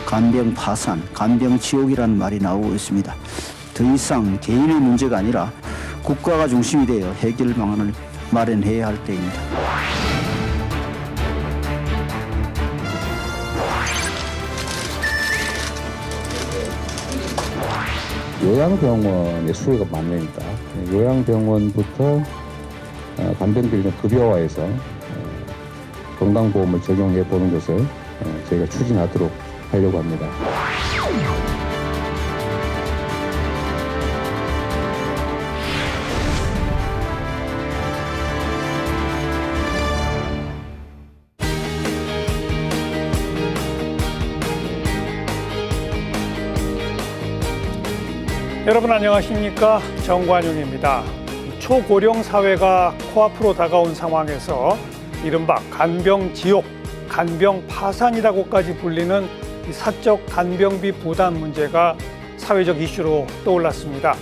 간병 파산, 간병 지옥이라는 말이 나오고 있습니다. 더 이상 개인의 문제가 아니라 국가가 중심이 되어 해결 방안을 마련해야 할 때입니다. 요양병원의 수요가 많으니까 요양병원부터 간병비를 급여화해서 건강보험을 적용해 보는 것을 저희가 추진하도록 하려고 합니다. 여러분 안녕하십니까? 정관용입니다. 초고령 사회가 코앞으로 다가온 상황에서 이른바 간병지옥, 간병파산이라고까지 불리는 이 사적 간병비 부담 문제가 사회적 이슈로 떠올랐습니다.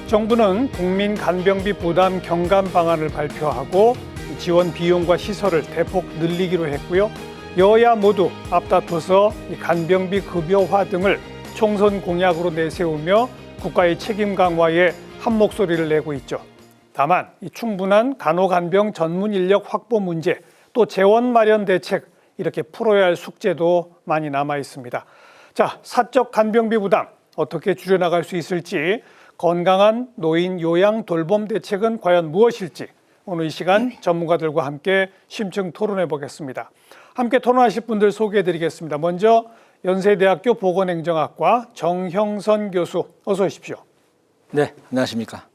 정부는 국민 간병비 부담 경감 방안을 발표하고 지원 비용과 시설을 대폭 늘리기로 했고요. 여야 모두 앞다퉈서 이 간병비 급여화 등을 총선 공약으로 내세우며 국가의 책임 강화에 한 목소리를 내고 있죠. 다만 이 충분한 간호간병 전문 인력 확보 문제, 또 재원 마련 대책 이렇게 풀어야 할 숙제도 많이 남아 있습니다. 자, 사적 간병비 부담 어떻게 줄여나갈 수 있을지, 건강한 노인 요양 돌봄 대책은 과연 무엇일지 오늘 이 시간 전문가들과 함께 심층 토론해 보겠습니다. 함께 토론하실 분들 소개해 드리겠습니다. 먼저 연세대학교 보건행정학과 정형선 교수, 어서 오십시오. 네, 안녕하십니까.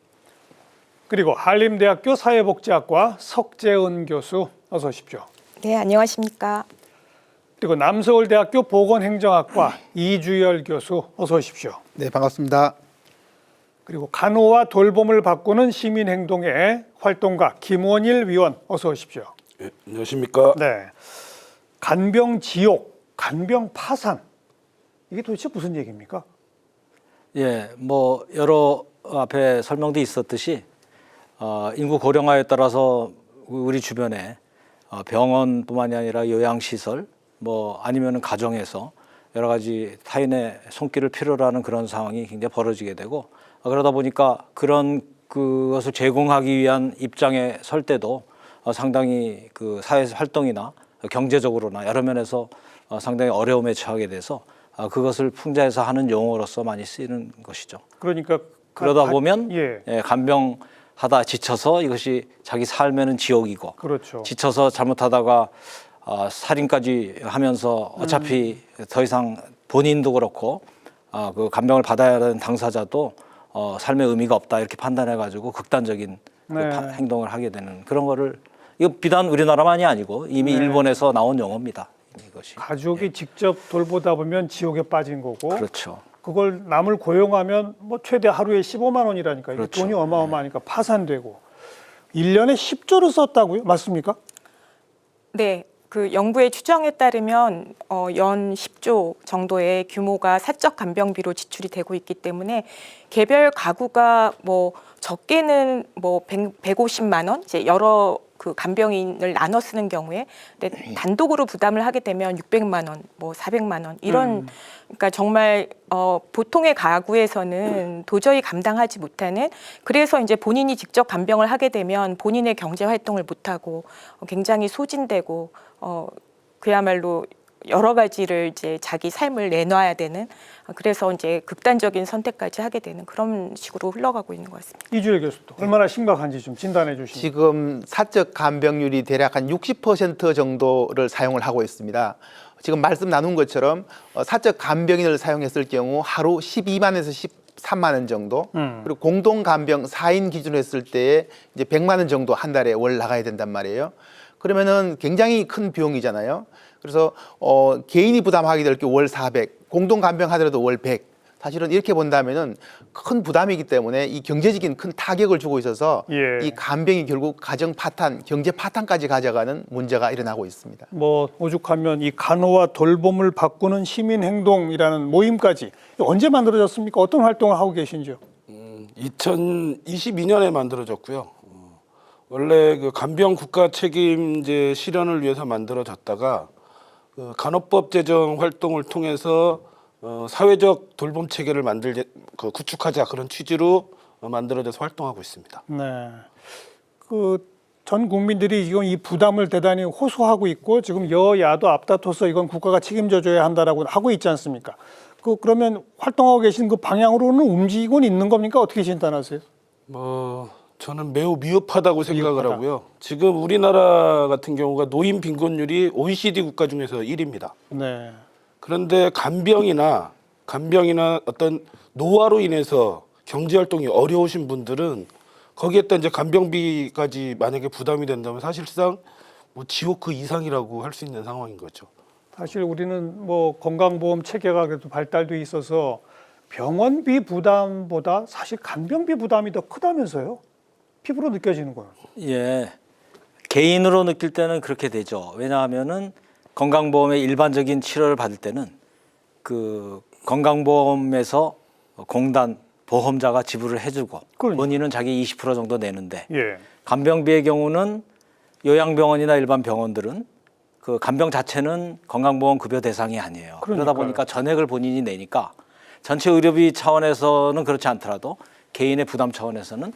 그리고 한림대학교 사회복지학과 석재은 교수, 어서 오십시오. 네, 안녕하십니까. 그리고 남서울대학교 보건행정학과 이주열 교수, 어서 오십시오. 네, 반갑습니다. 그리고 간호와 돌봄을 바꾸는 시민행동의 활동가 김원일 위원, 어서 오십시오. 네, 안녕하십니까. 네, 간병지옥, 간병파산, 이게 도대체 무슨 얘기입니까? 예, 뭐 여러 앞에 설명도 있었듯이 인구 고령화에 따라서 우리 주변에 병원뿐만이 아니라 요양시설, 뭐 아니면 가정에서 여러 가지 타인의 손길을 필요로 하는 그런 상황이 굉장히 벌어지게 되고, 그러다 보니까 그런 그것을 제공하기 위한 입장에 설 때도 상당히 그 사회 활동이나 경제적으로나 여러 면에서 상당히 어려움에 처하게 돼서 그것을 풍자해서 하는 용어로서 많이 쓰이는 것이죠. 그러니까 그러다 보면 예. 간병하다 지쳐서 이것이 자기 삶에는 지옥이고, 그렇죠. 지쳐서 잘못하다가 살인까지 하면서 어차피 더 이상 본인도 그렇고 그 간병을 받아야 하는 당사자도 삶의 의미가 없다 이렇게 판단해가지고 극단적인 그 네. 행동을 하게 되는 그런 거를, 이거 비단 우리나라만이 아니고 이미 네. 일본에서 나온 용어입니다. 이것이. 가족이 직접 돌보다 보면 지옥에 빠진 거고, 그렇죠. 그걸 남을 고용하면 뭐 최대 하루에 15만 원이라니까. 이게 그렇죠. 돈이 어마어마하니까 파산되고. 1년에 10조를 썼다고요? 맞습니까? 네, 그 연구의 추정에 따르면 연 10조 정도의 규모가 사적 간병비로 지출이 되고 있기 때문에 개별 가구가 뭐 적게는 뭐 150만 원, 이제 여러 그 간병인을 나눠 쓰는 경우에, 근데 단독으로 부담을 하게 되면 600만 원, 뭐 400만 원 이런, 그러니까 정말 보통의 가구에서는 도저히 감당하지 못하는, 그래서 이제 본인이 직접 간병을 하게 되면 본인의 경제 활동을 못 하고 굉장히 소진되고 그야말로 여러 가지를 이제 자기 삶을 내놔야 되는, 그래서 이제 극단적인 선택까지 하게 되는 그런 식으로 흘러가고 있는 것 같습니다. 이주일 교수도 얼마나 심각한지 좀 진단해 주시죠. 지금 사적 간병률이 대략 한 60% 정도를 사용을 하고 있습니다. 지금 말씀 나눈 것처럼 사적 간병인을 사용했을 경우 하루 12만에서 13만 원 정도, 그리고 공동 간병 4인 기준으로 했을 때 이제 100만 원 정도 한 달에 월 나가야 된단 말이에요. 그러면은 굉장히 큰 비용이잖아요. 그래서 개인이 부담하게 될 게 월 400, 공동 간병하더라도 월 100. 사실은 이렇게 본다면은 큰 부담이기 때문에 이 경제적인 큰 타격을 주고 있어서 예. 이 간병이 결국 가정 파탄, 경제 파탄까지 가져가는 문제가 일어나고 있습니다. 뭐 오죽하면 이 간호와 돌봄을 바꾸는 시민행동이라는 모임까지 언제 만들어졌습니까? 어떤 활동을 하고 계신지요? 2022년에 만들어졌고요. 원래 그 간병 국가 책임제 실현을 위해서 만들어졌다가 간호법 제정 활동을 통해서 사회적 돌봄 체계를 구축하자 그런 취지로 만들어져서 활동하고 있습니다. 네. 그 전 국민들이 지금 이 부담을 대단히 호소하고 있고 지금 여야도 앞다퉈서 이건 국가가 책임져줘야 한다라고 하고 있지 않습니까? 그러면 활동하고 계신 그 방향으로는 움직이고 있는 겁니까? 어떻게 진단하세요? 저는 매우 미흡하다고 생각을 미흡하다. 하고요. 지금 우리나라 같은 경우가 노인 빈곤율이 OECD 국가 중에서 1위입니다. 네. 그런데 간병이나 어떤 노화로 인해서 경제 활동이 어려우신 분들은 거기에다 이제 간병비까지 만약에 부담이 된다면 사실상 뭐 지옥 그 이상이라고 할 수 있는 상황인 거죠. 사실 우리는 뭐 건강보험 체계가 그래도 발달돼 있어서 병원비 부담보다 사실 간병비 부담이 더 크다면서요? 피부로 느껴지는 거예요. 예, 개인으로 느낄 때는 그렇게 되죠. 왜냐하면은 건강보험의 일반적인 치료를 받을 때는 그 건강보험에서 공단 보험자가 지불을 해주고 그러니까. 본인은 자기 20% 정도 내는데 예. 간병비의 경우는 요양병원이나 일반 병원들은 그 간병 자체는 건강보험 급여 대상이 아니에요. 그러다 그러니까요. 보니까 전액을 본인이 내니까 전체 의료비 차원에서는 그렇지 않더라도 개인의 부담 차원에서는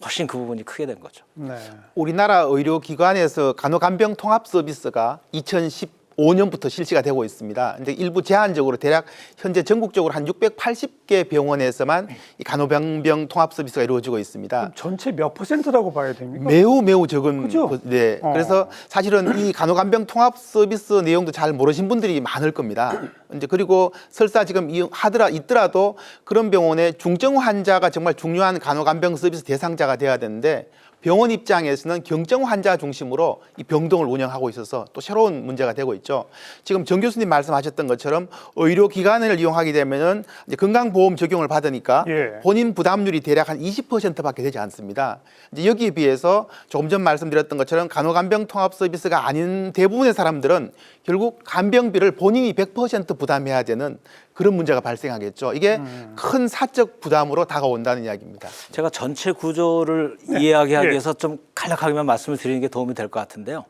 훨씬 그 부분이 크게 된 거죠. 네. 우리나라 의료기관에서 간호간병 통합 서비스가 2015년부터 실시가 되고 있습니다. 근데 일부 제한적으로 대략 현재 전국적으로 한 680개 병원에서만 이 간호병 통합 서비스가 이루어지고 있습니다. 전체 몇 %라고 봐야 됩니까? 매우 적은 그죠? 네. 그래서 사실은 이 간호간병 통합 서비스 내용도 잘 모르신 분들이 많을 겁니다. 이제 그리고 설사 지금 있더라도 그런 병원에 중증 환자가 정말 중요한 간호간병 서비스 대상자가 돼야 되는데 병원 입장에서는 경증 환자 중심으로 이 병동을 운영하고 있어서 또 새로운 문제가 되고 있죠. 지금 정 교수님 말씀하셨던 것처럼 의료기관을 이용하게 되면은 이제 건강보험 적용을 받으니까 예. 본인 부담률이 대략 한 20%밖에 되지 않습니다. 이제 여기에 비해서 조금 전 말씀드렸던 것처럼 간호간병 통합 서비스가 아닌 대부분의 사람들은 결국 간병비를 본인이 100% 부담해야 되는 그런 문제가 발생하겠죠. 이게 큰 사적 부담으로 다가온다는 이야기입니다. 제가 전체 구조를 이해하게 하기 예. 위해서 좀 간략하게만 말씀을 드리는 게 도움이 될 것 같은데요.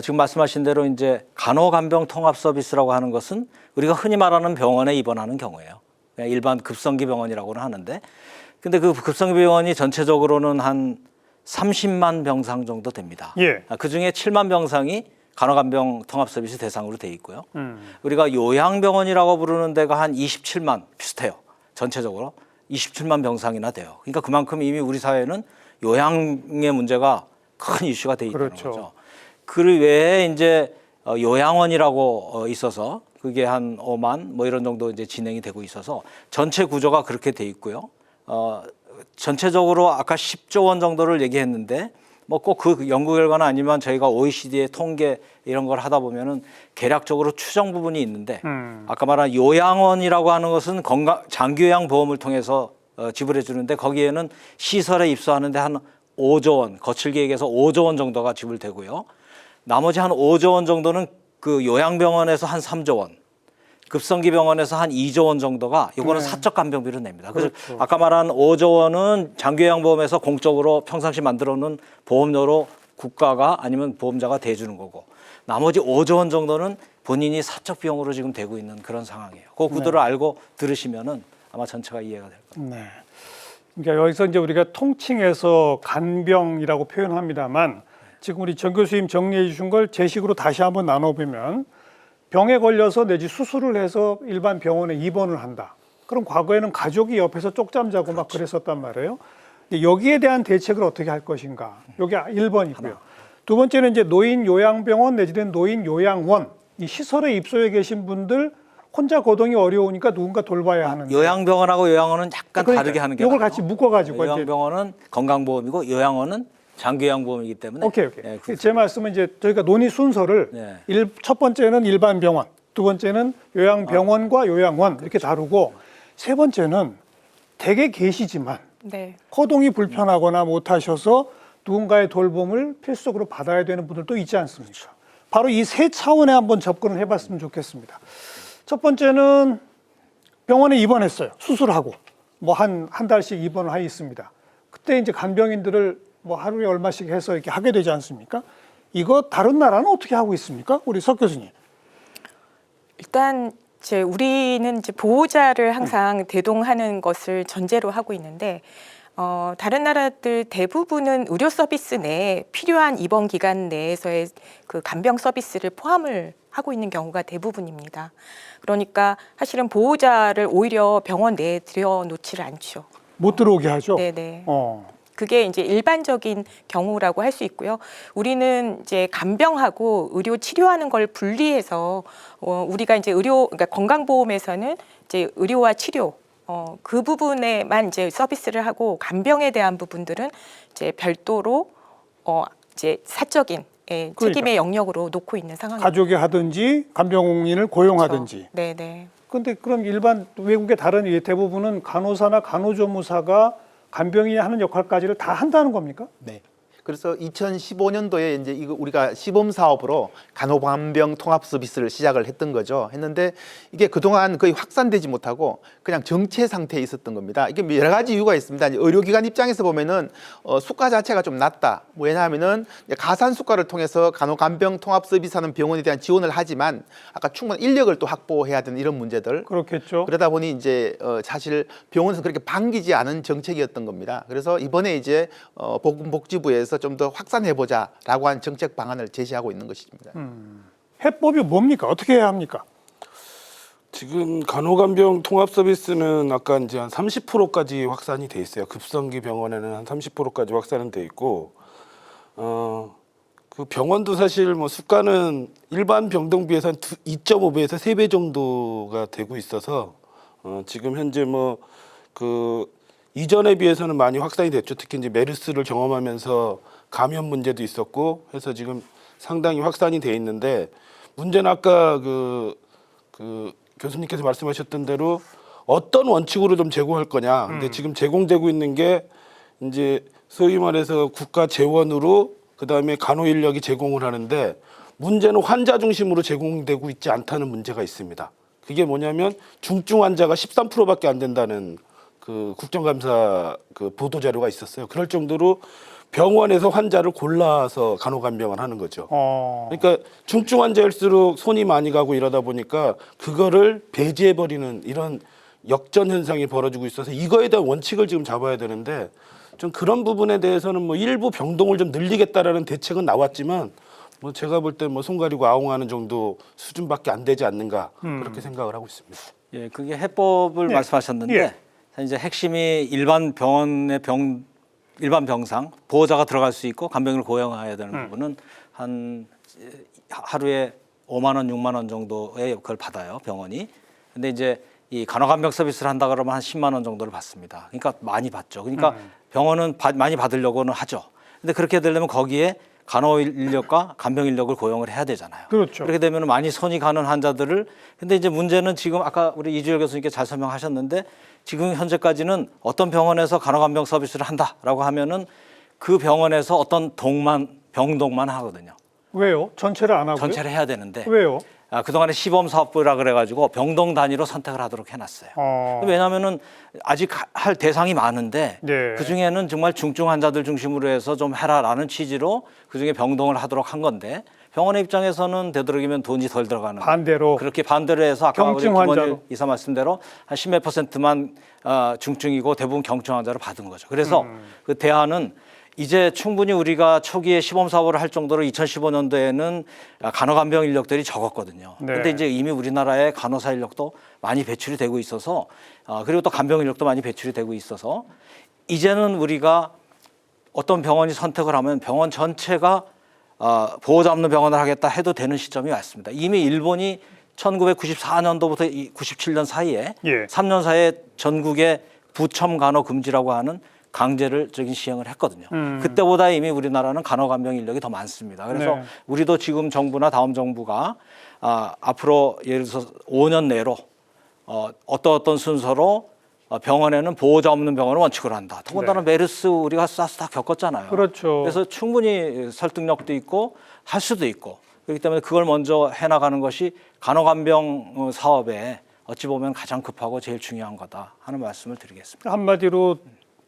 지금 말씀하신 대로 이제 간호간병 통합 서비스라고 하는 것은 우리가 흔히 말하는 병원에 입원하는 경우예요. 그냥 일반 급성기 병원이라고는 하는데, 근데 그 급성기 병원이 전체적으로는 한 30만 병상 정도 됩니다. 예. 그 중에 7만 병상이 간호간병 통합 서비스 대상으로 돼 있고요. 우리가 요양병원이라고 부르는 데가 한 27만 비슷해요. 전체적으로 27만 병상이나 돼요. 그러니까 그만큼 이미 우리 사회는 요양의 문제가 큰 이슈가 돼 있는 그렇죠. 거죠. 그 외에 이제 요양원이라고 있어서 그게 한 5만 뭐 이런 정도 이제 진행이 되고 있어서 전체 구조가 그렇게 돼 있고요. 전체적으로 아까 10조 원 정도를 얘기했는데 뭐 꼭 그 연구 결과는 아니면 저희가 OECD의 통계 이런 걸 하다 보면은 계략적으로 추정 부분이 있는데 아까 말한 요양원이라고 하는 것은 장기요양 보험을 통해서 지불해 주는데 거기에는 시설에 입소하는데 한 5조 원, 거칠게 얘기해서 5조 원 정도가 지불되고요. 나머지 한 5조 원 정도는 그 요양병원에서 한 3조 원, 급성기 병원에서 한 2조 원 정도가 이거는 사적 간병비로 냅니다. 그래서 그렇죠. 아까 말한 5조 원은 장기요양보험에서 공적으로 평상시 만들어 놓은 보험료로 국가가 아니면 보험자가 대주는 거고 나머지 5조 원 정도는 본인이 사적 비용으로 지금 되고 있는 그런 상황이에요. 그 구도를 알고 들으시면은 아마 전체가 이해가 될 겁니다. 네. 그러니까 여기서 이제 우리가 통칭해서 간병이라고 표현합니다만 지금 우리 정 교수님 정리해 주신 걸 제 식으로 다시 한번 나눠보면 병에 걸려서 내지 수술을 해서 일반 병원에 입원을 한다. 그럼 과거에는 가족이 옆에서 쪽잠 자고 막 그랬었단 말이에요. 여기에 대한 대책을 어떻게 할 것인가. 여기 1번이고요. 두 번째는 이제 노인 요양병원 내지는 노인 요양원 이 시설에 입소해 계신 분들 혼자 거동이 어려우니까 누군가 돌봐야 하는. 요양병원하고 요양원은 약간 그러니까 다르게 하는 게 이걸 나아요. 같이 묶어가지고 이제 요양병원은 건강보험이고 요양원은 장기요양보험이기 때문에. 오케이. 예, 제 말씀은 이제 저희가 논의 순서를 네. 첫 번째는 일반 병원, 두 번째는 요양병원과 요양원 이렇게 다루고 세 번째는 댁에 계시지만 네. 거동이 불편하거나 못하셔서 누군가의 돌봄을 필수적으로 받아야 되는 분들도 있지 않습니까? 바로 이 세 차원에 한번 접근을 해봤으면 좋겠습니다. 첫 번째는 병원에 입원했어요. 수술하고 뭐 한 달씩 입원을 하 있습니다. 그때 이제 간병인들을 뭐 하루에 얼마씩 해서 이렇게 하게 되지 않습니까? 이거 다른 나라는 어떻게 하고 있습니까? 우리 석 교수님. 일단 우리는 보호자를 항상 대동하는 것을 전제로 하고 있는데 다른 나라들 대부분은 의료 서비스 내에 필요한 입원 기간 내에서의 그 간병 서비스를 포함을 하고 있는 경우가 대부분입니다. 그러니까 사실은 보호자를 오히려 병원 내에 들여놓지를 않죠. 못 들어오게 하죠. 네네. 그게 이제 일반적인 경우라고 할 수 있고요. 우리는 이제 간병하고 의료 치료하는 걸 분리해서 우리가 이제 그러니까 건강보험에서는 이제 의료와 치료 그 부분에만 이제 서비스를 하고 간병에 대한 부분들은 이제 별도로 이제 사적인 책임의 영역으로 놓고 있는 상황입니다. 가족이 하든지 간병인을 고용하든지. 네네. 그런데 그럼 일반 외국의 다른 대부분은 간호사나 간호조무사가 간병인이 하는 역할까지를 다 한다는 겁니까? 네. 그래서 2015년도에 이제 이거 우리가 시범 사업으로 간호간병 통합 서비스를 시작을 했던 거죠. 했는데 이게 그동안 거의 확산되지 못하고 그냥 정체 상태에 있었던 겁니다. 이게 여러 가지 이유가 있습니다. 이제 의료기관 입장에서 보면은 수가 자체가 좀 낮다. 왜냐하면은 가산 수가를 통해서 간호간병 통합 서비스하는 병원에 대한 지원을 하지만 아까 충분한 인력을 또 확보해야 되는 이런 문제들. 그렇겠죠. 그러다 보니 이제 사실 병원에서 그렇게 반기지 않은 정책이었던 겁니다. 그래서 이번에 이제 보건복지부에서 좀 더 확산해보자라고 한 정책 방안을 제시하고 있는 것입니다. 해법이 뭡니까? 어떻게 해야 합니까? 지금 간호간병 통합 서비스는 아까 이제 한 30%까지 확산이 돼 있어요. 급성기 병원에는 한 30%까지 확산은 돼 있고, 그 병원도 사실 뭐 수가는 일반 병동비에서 한 2.5배에서 3배 정도가 되고 있어서 지금 현재 뭐 그 이전에 비해서는 많이 확산이 됐죠. 특히 이제 메르스를 경험하면서 감염 문제도 있었고 해서 지금 상당히 확산이 돼 있는데 문제는 아까 그 교수님께서 말씀하셨던 대로 어떤 원칙으로 좀 제공할 거냐. 근데 지금 제공되고 있는 게 이제 소위 말해서 국가 재원으로 그다음에 간호 인력이 제공을 하는데 문제는 환자 중심으로 제공되고 있지 않다는 문제가 있습니다. 그게 뭐냐면 중증 환자가 13%밖에 안 된다는 그 국정감사 그 보도 자료가 있었어요. 그럴 정도로 병원에서 환자를 골라서 간호간병을 하는 거죠. 그러니까 중증 환자일수록 손이 많이 가고 이러다 보니까 그거를 배제해버리는 이런 역전 현상이 벌어지고 있어서 이거에 대한 원칙을 지금 잡아야 되는데 좀 그런 부분에 대해서는 뭐 일부 병동을 좀 늘리겠다라는 대책은 나왔지만 뭐 제가 볼 때 뭐 손 가리고 아웅하는 정도 수준밖에 안 되지 않는가 그렇게 생각을 하고 있습니다. 예, 그게 해법을 네. 말씀하셨는데 예. 이제 핵심이 일반 병원의 일반 병상 보호자가 들어갈 수 있고 간병인을 고용해야 되는 부분은 한 하루에 5만 원, 6만 원 정도의 그걸 받아요, 병원이. 근데 이제 이 간호간병 서비스를 한다 그러면 한 10만 원 정도를 받습니다. 그러니까 많이 받죠. 그러니까 병원은 많이 받으려고는 하죠. 근데 그렇게 되려면 거기에 간호 인력과 간병 인력을 고용을 해야 되잖아요. 그렇죠. 그렇게 되면 많이 손이 가는 환자들을 근데 이제 문제는 지금 아까 우리 이주열 교수님께 잘 설명하셨는데 지금 현재까지는 어떤 병원에서 간호간병 서비스를 한다라고 하면은 그 병원에서 어떤 병동만 하거든요. 왜요? 전체를 안 하고요? 전체를 해야 되는데 왜요? 그동안에 시범 사업부라 그래가지고 병동 단위로 선택을 하도록 해놨어요. 왜냐하면은 아직 할 대상이 많은데 네. 그 중에는 정말 중증 환자들 중심으로 해서 좀 해라라는 취지로 그 중에 병동을 하도록 한 건데 병원의 입장에서는 되도록이면 돈이 덜 들어가는 반대로 그렇게 반대로 해서 아까 우리 경증 환자로. 김원일 이사 말씀대로 한 10몇 %만 중증이고 대부분 경증 환자를 받은 거죠. 그래서 그 대안은 이제 충분히 우리가 초기에 시범 사업을 할 정도로 2015년도에는 간호간병 인력들이 적었거든요. 그런데 네. 이제 이미 우리나라의 간호사 인력도 많이 배출이 되고 있어서 그리고 또 간병 인력도 많이 배출이 되고 있어서 이제는 우리가 어떤 병원이 선택을 하면 병원 전체가 보호자 없는 병원을 하겠다 해도 되는 시점이 왔습니다. 이미 일본이 1994년도부터 97년 사이에 예. 3년 사이에 전국에 부첨 간호 금지라고 하는 강제적인 시행을 했거든요. 그때보다 이미 우리나라는 간호간병 인력이 더 많습니다. 그래서 네. 우리도 지금 정부나 다음 정부가 앞으로 예를 들어서 5년 내로 어떤 순서로 병원에는 보호자 없는 병원을 원칙으로 한다. 더군다나 메르스 우리가 싹 겪었잖아요. 그렇죠. 그래서 충분히 설득력도 있고 할 수도 있고 그렇기 때문에 그걸 먼저 해나가는 것이 간호간병 사업에 어찌 보면 가장 급하고 제일 중요한 거다 하는 말씀을 드리겠습니다. 한마디로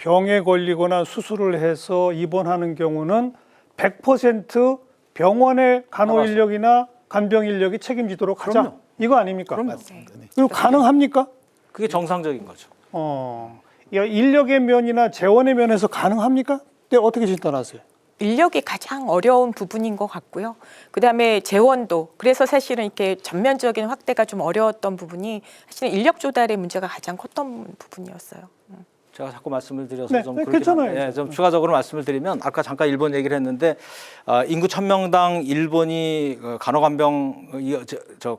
병에 걸리거나 수술을 해서 입원하는 경우는 100% 병원의 간호 인력이나 간병 인력이 책임지도록 하자. 이거 아닙니까? 그럼요. 맞습니다. 네. 그리고 가능합니까? 그게 정상적인 거죠. 인력의 면이나 재원의 면에서 가능합니까? 네, 어떻게 진단하세요? 인력이 가장 어려운 부분인 것 같고요. 그다음에 재원도 그래서 사실은 이렇게 전면적인 확대가 좀 어려웠던 부분이 사실은 인력 조달의 문제가 가장 컸던 부분이었어요. 제가 자꾸 말씀을 드려서 네, 좀 네, 그렇긴 괜찮아요. 한데, 좀 추가적으로 말씀을 드리면 아까 잠깐 일본 얘기를 했는데 인구 1000명당 일본이 간호간병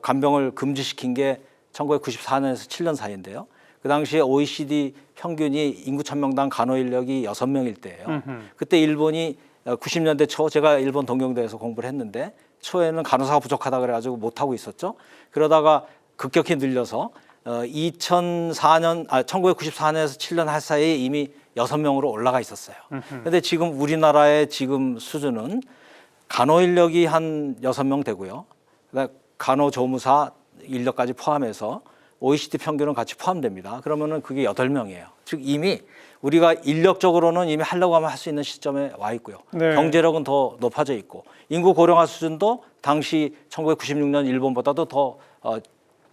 간병을 금지시킨 게 1994년에서 7년 사이인데요. 그 당시에 OECD 평균이 인구 1000명당 간호 인력이 6명일 때예요. 그때 일본이 90년대 초 제가 일본 동경대에서 공부를 했는데 초에는 간호사가 부족하다 그래가지고 못 하고 있었죠. 그러다가 급격히 늘려서 1994년에서 7년 할 사이에 이미 6명으로 올라가 있었어요. 그런데 지금 우리나라의 지금 수준은 간호 인력이 한 6명 되고요. 그다음에 간호조무사 인력까지 포함해서 OECD 평균은 같이 포함됩니다. 그러면은 그게 8명이에요. 즉 이미 우리가 인력적으로는 이미 하려고 하면 할 수 있는 시점에 와 있고요. 네. 경제력은 더 높아져 있고 인구 고령화 수준도 당시 1996년 일본보다도 더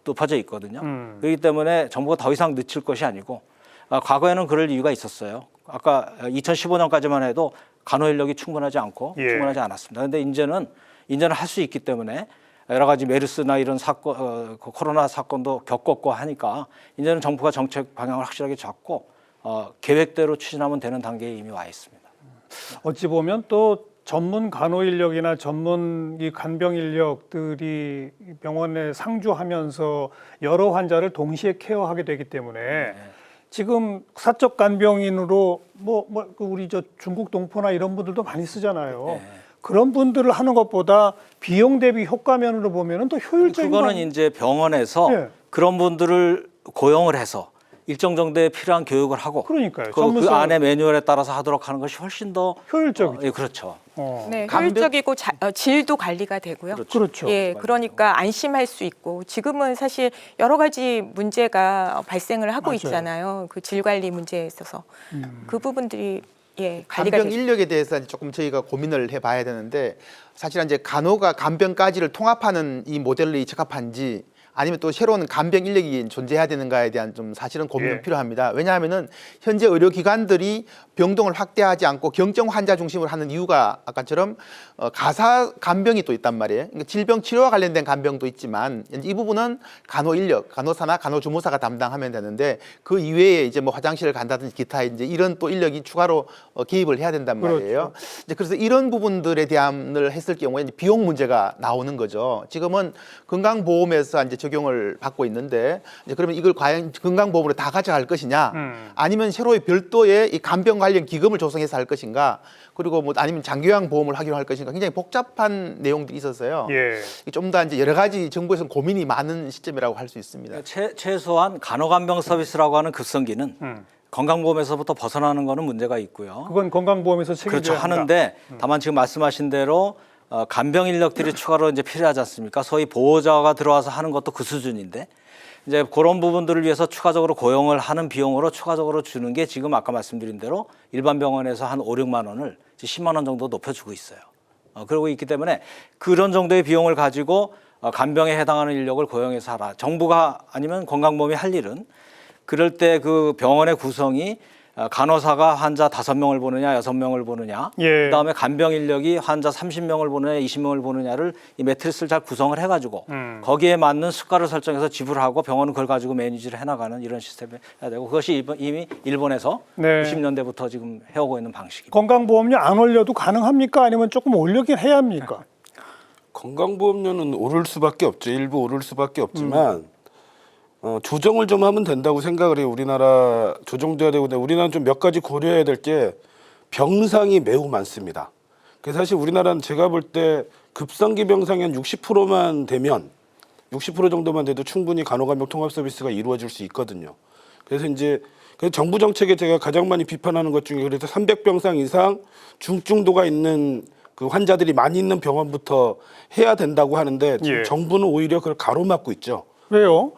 높아져 있거든요. 그렇기 때문에 정부가 더 이상 늦출 것이 아니고 과거에는 그럴 이유가 있었어요. 아까 2015년까지만 해도 간호 인력이 충분하지 않고 충분하지 않았습니다. 그런데 이제는 할 수 있기 때문에 여러 가지 메르스나 이런 사건, 코로나 사건도 겪었고 하니까 이제는 정부가 정책 방향을 확실하게 잡고 계획대로 추진하면 되는 단계에 이미 와 있습니다. 어찌 보면 또 전문 간호 인력이나 전문 이 간병 인력들이 병원에 상주하면서 여러 환자를 동시에 케어하게 되기 때문에 지금 사적 간병인으로 우리 저 중국 동포나 이런 분들도 많이 쓰잖아요. 그런 분들을 하는 것보다 비용 대비 효과면으로 보면은 더 효율적인 거 그거는 아니에요? 이제 병원에서 예. 그런 분들을 고용을 해서 일정 정도의 필요한 교육을 하고 그러니까요. 그 안에 매뉴얼에 따라서 하도록 하는 것이 훨씬 더 효율적이죠. 예, 그렇죠. 네, 간병- 효율적이고 질도 관리가 되고요. 그렇죠. 예, 그러니까 안심할 수 있고 지금은 사실 여러 가지 문제가 발생을 하고 맞아요. 있잖아요. 그 질 관리 문제에 있어서 그 부분들이 관리가 간병 인력에 대해서 이제 조금 저희가 고민을 해봐야 되는데 사실 이제 간호가 간병까지를 통합하는 이 모델이 적합한지 아니면 또 새로운 간병 인력이 존재해야 되는가에 대한 좀 사실은 고민이 필요합니다. 왜냐하면은 현재 의료기관들이 병동을 확대하지 않고 경증 환자 중심으로 하는 이유가 아까처럼 가사 간병이 또 있단 말이에요. 그러니까 질병 치료와 관련된 간병도 있지만 이 부분은 간호 인력, 간호사나 간호조무사가 담당하면 되는데 그 이외에 이제 뭐 화장실을 간다든지 기타 이제 이런 또 인력이 추가로 개입을 해야 된단 말이에요. 이제 그래서 이런 부분들에 대한을 했을 경우에 이제 비용 문제가 나오는 거죠. 지금은 건강보험에서 이제 적용을 받고 있는데 이제 그러면 이걸 과연 건강보험으로 다 가져갈 것이냐, 아니면 새로이 별도의 이 간병 관련 기금을 조성해서 할 것인가, 그리고 뭐 아니면 장기요양 보험을 하기로 할 것인가, 굉장히 복잡한 내용들이 있어서요. 좀 더 이제 여러 가지 정부에서는 고민이 많은 시점이라고 할 수 있습니다. 최소한 간호간병 서비스라고 하는 급성기는 건강보험에서부터 벗어나는 거는 문제가 있고요. 그건 건강보험에서 책임져야 그렇죠. 한다. 하는데 다만 지금 말씀하신 대로 간병 인력들이 추가로 이제 필요하지 않습니까? 소위 보호자가 들어와서 하는 것도 그 수준인데 이제 그런 부분들을 위해서 추가적으로 고용을 하는 비용으로 추가적으로 주는 게 지금 아까 말씀드린 대로 일반 병원에서 한 5, 6만 원을 10만 원 정도 높여주고 있어요. 그러고 있기 때문에 그런 정도의 비용을 가지고 간병에 해당하는 인력을 고용해서 하라. 정부가 아니면 건강보험이 할 일은 그럴 때 그 병원의 구성이 간호사가 환자 5명을 보느냐 6명을 보느냐 그다음에 간병 인력이 환자 30명을 보느냐 20명을 보느냐를 이 매트리스를 잘 구성을 해가지고 거기에 맞는 수가를 설정해서 지불하고 병원은 그걸 가지고 매니지를 해나가는 이런 시스템이 해야 되고 그것이 이미 일본에서 90년대부터 지금 해오고 있는 방식입니다. 건강보험료 안 올려도 가능합니까? 아니면 조금 올리긴 해야 합니까? 건강보험료는 오를 수밖에 없죠. 일부 오를 수밖에 없지만 조정을 좀 하면 된다고 생각을 해요. 우리나라 조정돼야 되고, 우리나라는 좀 몇 가지 고려해야 될 게 병상이 매우 많습니다. 그래서 사실 우리나라는 제가 볼 때 급성기 병상이 한 60%만 되면 60% 정도만 돼도 충분히 간호간병 통합 서비스가 이루어질 수 있거든요. 그래서 이제 정부 정책에 제가 가장 많이 비판하는 것 중에 그래서 300병상 이상 중증도가 있는 그 환자들이 많이 있는 병원부터 해야 된다고 하는데 지금 정부는 오히려 그걸 가로막고 있죠. 왜요?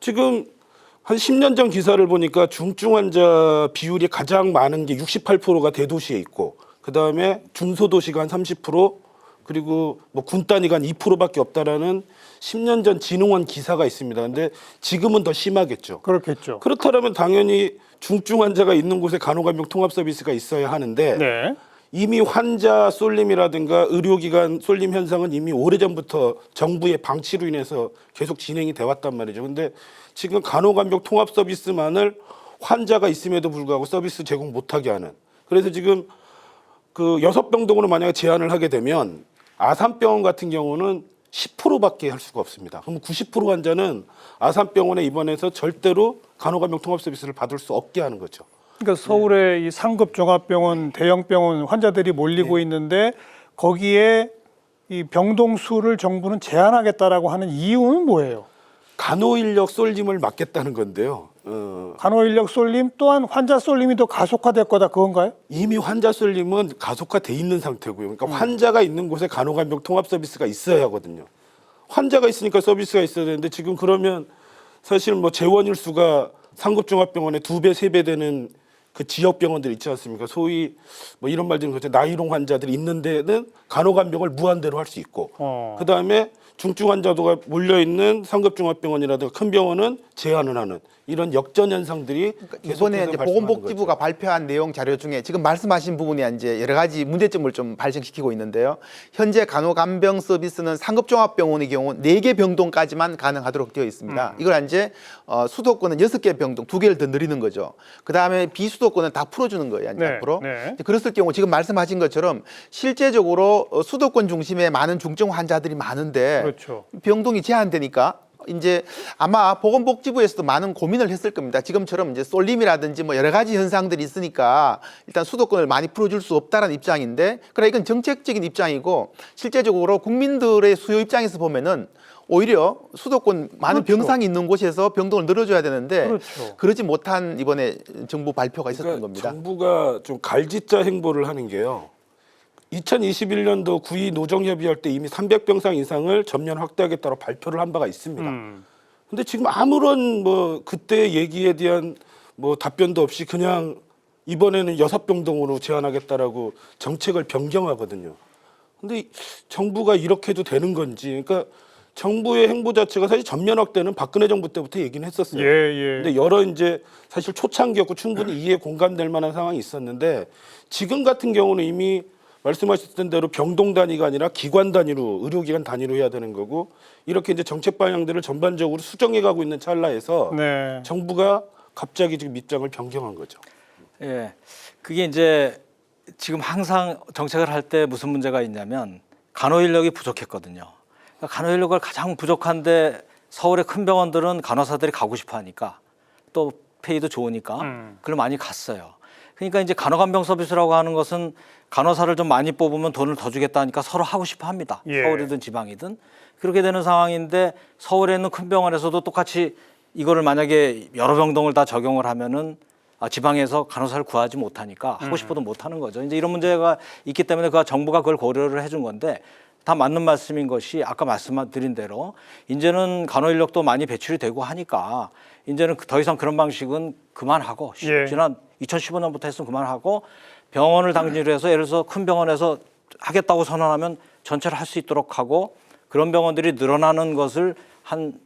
지금 한 10년 전 기사를 보니까 중증 환자 비율이 가장 많은 게 68%가 대도시에 있고 그다음에 중소도시가 한 30%, 그리고 뭐 군 단위가 한 2%밖에 없다라는 10년 전 진흥원 기사가 있습니다. 근데 지금은 더 심하겠죠. 그렇겠죠. 그렇다면 당연히 중증 환자가 있는 곳에 간호간병 통합 서비스가 있어야 하는데 네. 이미 환자 쏠림이라든가 의료기관 쏠림 현상은 이미 오래전부터 정부의 방치로 인해서 계속 진행이 돼 왔단 말이죠. 근데 지금 간호간병 통합 서비스만을 환자가 있음에도 불구하고 서비스 제공 못하게 하는. 그래서 지금 그 6병동으로 만약에 제한을 하게 되면 아산병원 같은 경우는 10%밖에 할 수가 없습니다. 그럼 90% 환자는 아산병원에 입원해서 절대로 간호간병 통합 서비스를 받을 수 없게 하는 거죠. 그러니까 서울의 이 상급 종합병원, 대형병원 환자들이 몰리고 있는데 거기에 이 병동 수를 정부는 제한하겠다라고 하는 이유는 뭐예요? 간호 인력 쏠림을 막겠다는 건데요. 간호 인력 쏠림 또한 환자 쏠림이 더 가속화될 거다 그건가요? 이미 환자 쏠림은 가속화돼 있는 상태고요. 그러니까 환자가 있는 곳에 간호간병 통합 서비스가 있어야 하거든요. 환자가 있으니까 서비스가 있어야 되는데 지금 그러면 사실 뭐 재원일 수가 상급종합병원의 2배, 3배 되는 그 지역 병원들 있지 않습니까? 소위 뭐 이런 말들은 그렇죠. 나이롱 환자들이 있는 데는 간호간병을 무한대로 할 수 있고 그다음에 중증 환자도가 몰려 있는 상급종합병원이라든가 큰 병원은 제한을 하는 이런 역전 현상들이 이번에 이제 보건복지부가 발표한 내용 자료 중에 지금 말씀하신 부분이 이제 여러 가지 문제점을 좀 발생시키고 있는데요. 현재 간호간병 서비스는 상급종합병원의 경우 4개 병동까지만 가능하도록 되어 있습니다. 이걸 이제 수도권은 6개 병동, 2개를 더 늘리는 거죠. 그 다음에 비수도권은 다 풀어주는 거예요. 이제 앞으로. 이제 그랬을 경우 지금 말씀하신 것처럼 실제적으로 수도권 중심에 많은 중증 환자들이 많은데 그렇죠. 병동이 제한되니까 이제 아마 보건복지부에서도 많은 고민을 했을 겁니다. 지금처럼 이제 쏠림이라든지 뭐 여러 가지 현상들이 있으니까 일단 수도권을 많이 풀어줄 수 없다는 입장인데, 그래 이건 정책적인 입장이고 실제적으로 국민들의 수요 입장에서 보면은 오히려 수도권 많은 그렇죠. 병상이 있는 곳에서 병동을 늘어줘야 되는데 그렇죠. 그러지 못한 이번에 정부 발표가 있었던 겁니다. 정부가 좀 갈짓자 행보를 하는 게요. 2021년도 9.2 노정협의할 때 이미 300병상 이상을 전면 확대하겠다고 발표를 한 바가 있습니다. 근데 지금 아무런 뭐 그때 얘기에 대한 뭐 답변도 없이 그냥 이번에는 6병동으로 제한하겠다라고 정책을 변경하거든요. 근데 정부가 이렇게 해도 되는 건지, 그러니까 정부의 행보 자체가 사실 전면 확대는 박근혜 정부 때부터 얘기는 했었어요. 근데 여러 이제 사실 초창기였고 충분히 이해 공감될 만한 상황이 있었는데 지금 같은 경우는 이미 말씀하셨던 대로 병동 단위가 아니라 기관 단위로 의료기관 단위로 해야 되는 거고 이렇게 이제 정책 방향들을 전반적으로 수정해 가고 있는 찰나에서 정부가 갑자기 지금 입장을 변경한 거죠. 예, 그게 이제 지금 항상 정책을 할 때 무슨 문제가 있냐면 간호 인력이 부족했거든요. 그러니까 간호 인력을 가장 부족한데 서울의 큰 병원들은 간호사들이 가고 싶어하니까 또 페이도 좋으니까 그걸 많이 갔어요. 그러니까 이제 간호간병 서비스라고 하는 것은 간호사를 좀 많이 뽑으면 돈을 더 주겠다니까 서로 하고 싶어 합니다. 서울이든 지방이든. 그렇게 되는 상황인데 서울에 있는 큰 병원에서도 똑같이 이거를 만약에 여러 병동을 다 적용을 하면은 지방에서 간호사를 구하지 못하니까 하고 싶어도 못하는 거죠. 이제 이런 문제가 있기 때문에 정부가 그걸 고려를 해준 건데 다 맞는 말씀인 것이 아까 말씀드린 대로 이제는 간호 인력도 많이 배출이 되고 하니까 이제는 더 이상 그런 방식은 그만하고 지난 2015년부터 했으면 그만하고 병원을 당진으로 해서 예를 들어서 큰 병원에서 하겠다고 선언하면 전체를 할 수 있도록 하고 그런 병원들이 늘어나는 것을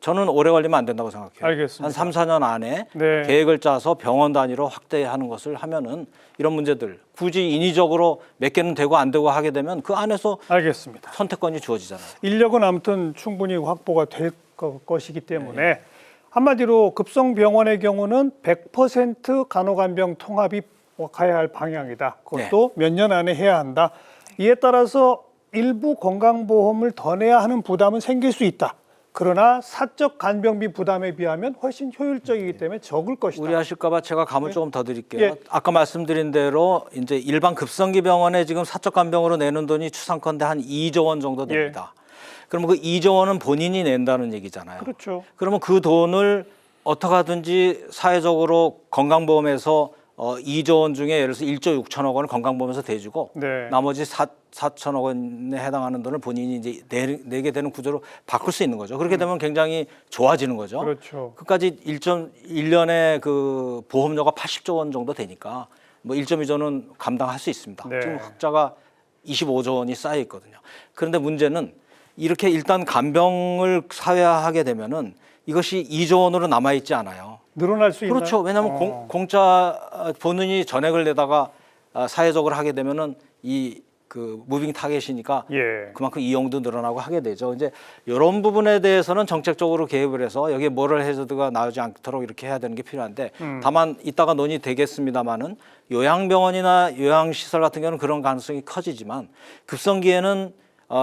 저는 오래 걸리면 안 된다고 생각해요. 알겠습니다. 한 3, 4년 안에 계획을 짜서 병원 단위로 확대하는 것을 하면은 이런 문제들 굳이 인위적으로 몇 개는 되고 안 되고 하게 되면 그 안에서 알겠습니다. 선택권이 주어지잖아요. 인력은 아무튼 충분히 확보가 될 것이기 때문에 한마디로 급성병원의 경우는 100% 간호간병 통합이 가야 할 방향이다. 그것도 몇 년 안에 해야 한다. 이에 따라서 일부 건강보험을 더 내야 하는 부담은 생길 수 있다. 그러나 사적 간병비 부담에 비하면 훨씬 효율적이기 때문에 적을 것이다. 우려하실까봐 제가 감을 조금 더 드릴게요. 아까 말씀드린 대로 이제 일반 급성기 병원에 지금 사적 간병으로 내는 돈이 추상컨대 한 2조 원 정도 됩니다. 그러면 그 2조 원은 본인이 낸다는 얘기잖아요. 그렇죠. 그러면 그 돈을 어떻게 하든지 사회적으로 건강보험에서 2조 원 중에 예를 들어서 1조 6천억 원을 건강보험에서 대주고 나머지 4천억 원에 해당하는 돈을 본인이 이제 내게 되는 구조로 바꿀 수 있는 거죠. 그렇게 되면 굉장히 좋아지는 거죠. 그렇죠. 그까지 1년에 그 보험료가 80조 원 정도 되니까 뭐 1.2조는 감당할 수 있습니다. 지금 흑자가 25조 원이 쌓여 있거든요. 그런데 문제는 이렇게 일단 간병을 사회화하게 되면은 이것이 2조 원으로 남아 있지 않아요. 늘어날 수 있나요? 그렇죠. 왜냐하면 공짜 본인이 전액을 내다가 사회적으로 하게 되면은 이 그 무빙 타겟이니까 예. 그만큼 이용도 늘어나고 하게 되죠. 이제 이런 부분에 대해서는 정책적으로 개입을 해서 여기에 모럴 해저드가 나오지 않도록 이렇게 해야 되는 게 필요한데 다만 이따가 논의되겠습니다만은 요양병원이나 요양시설 같은 경우는 그런 가능성이 커지지만 급성기에는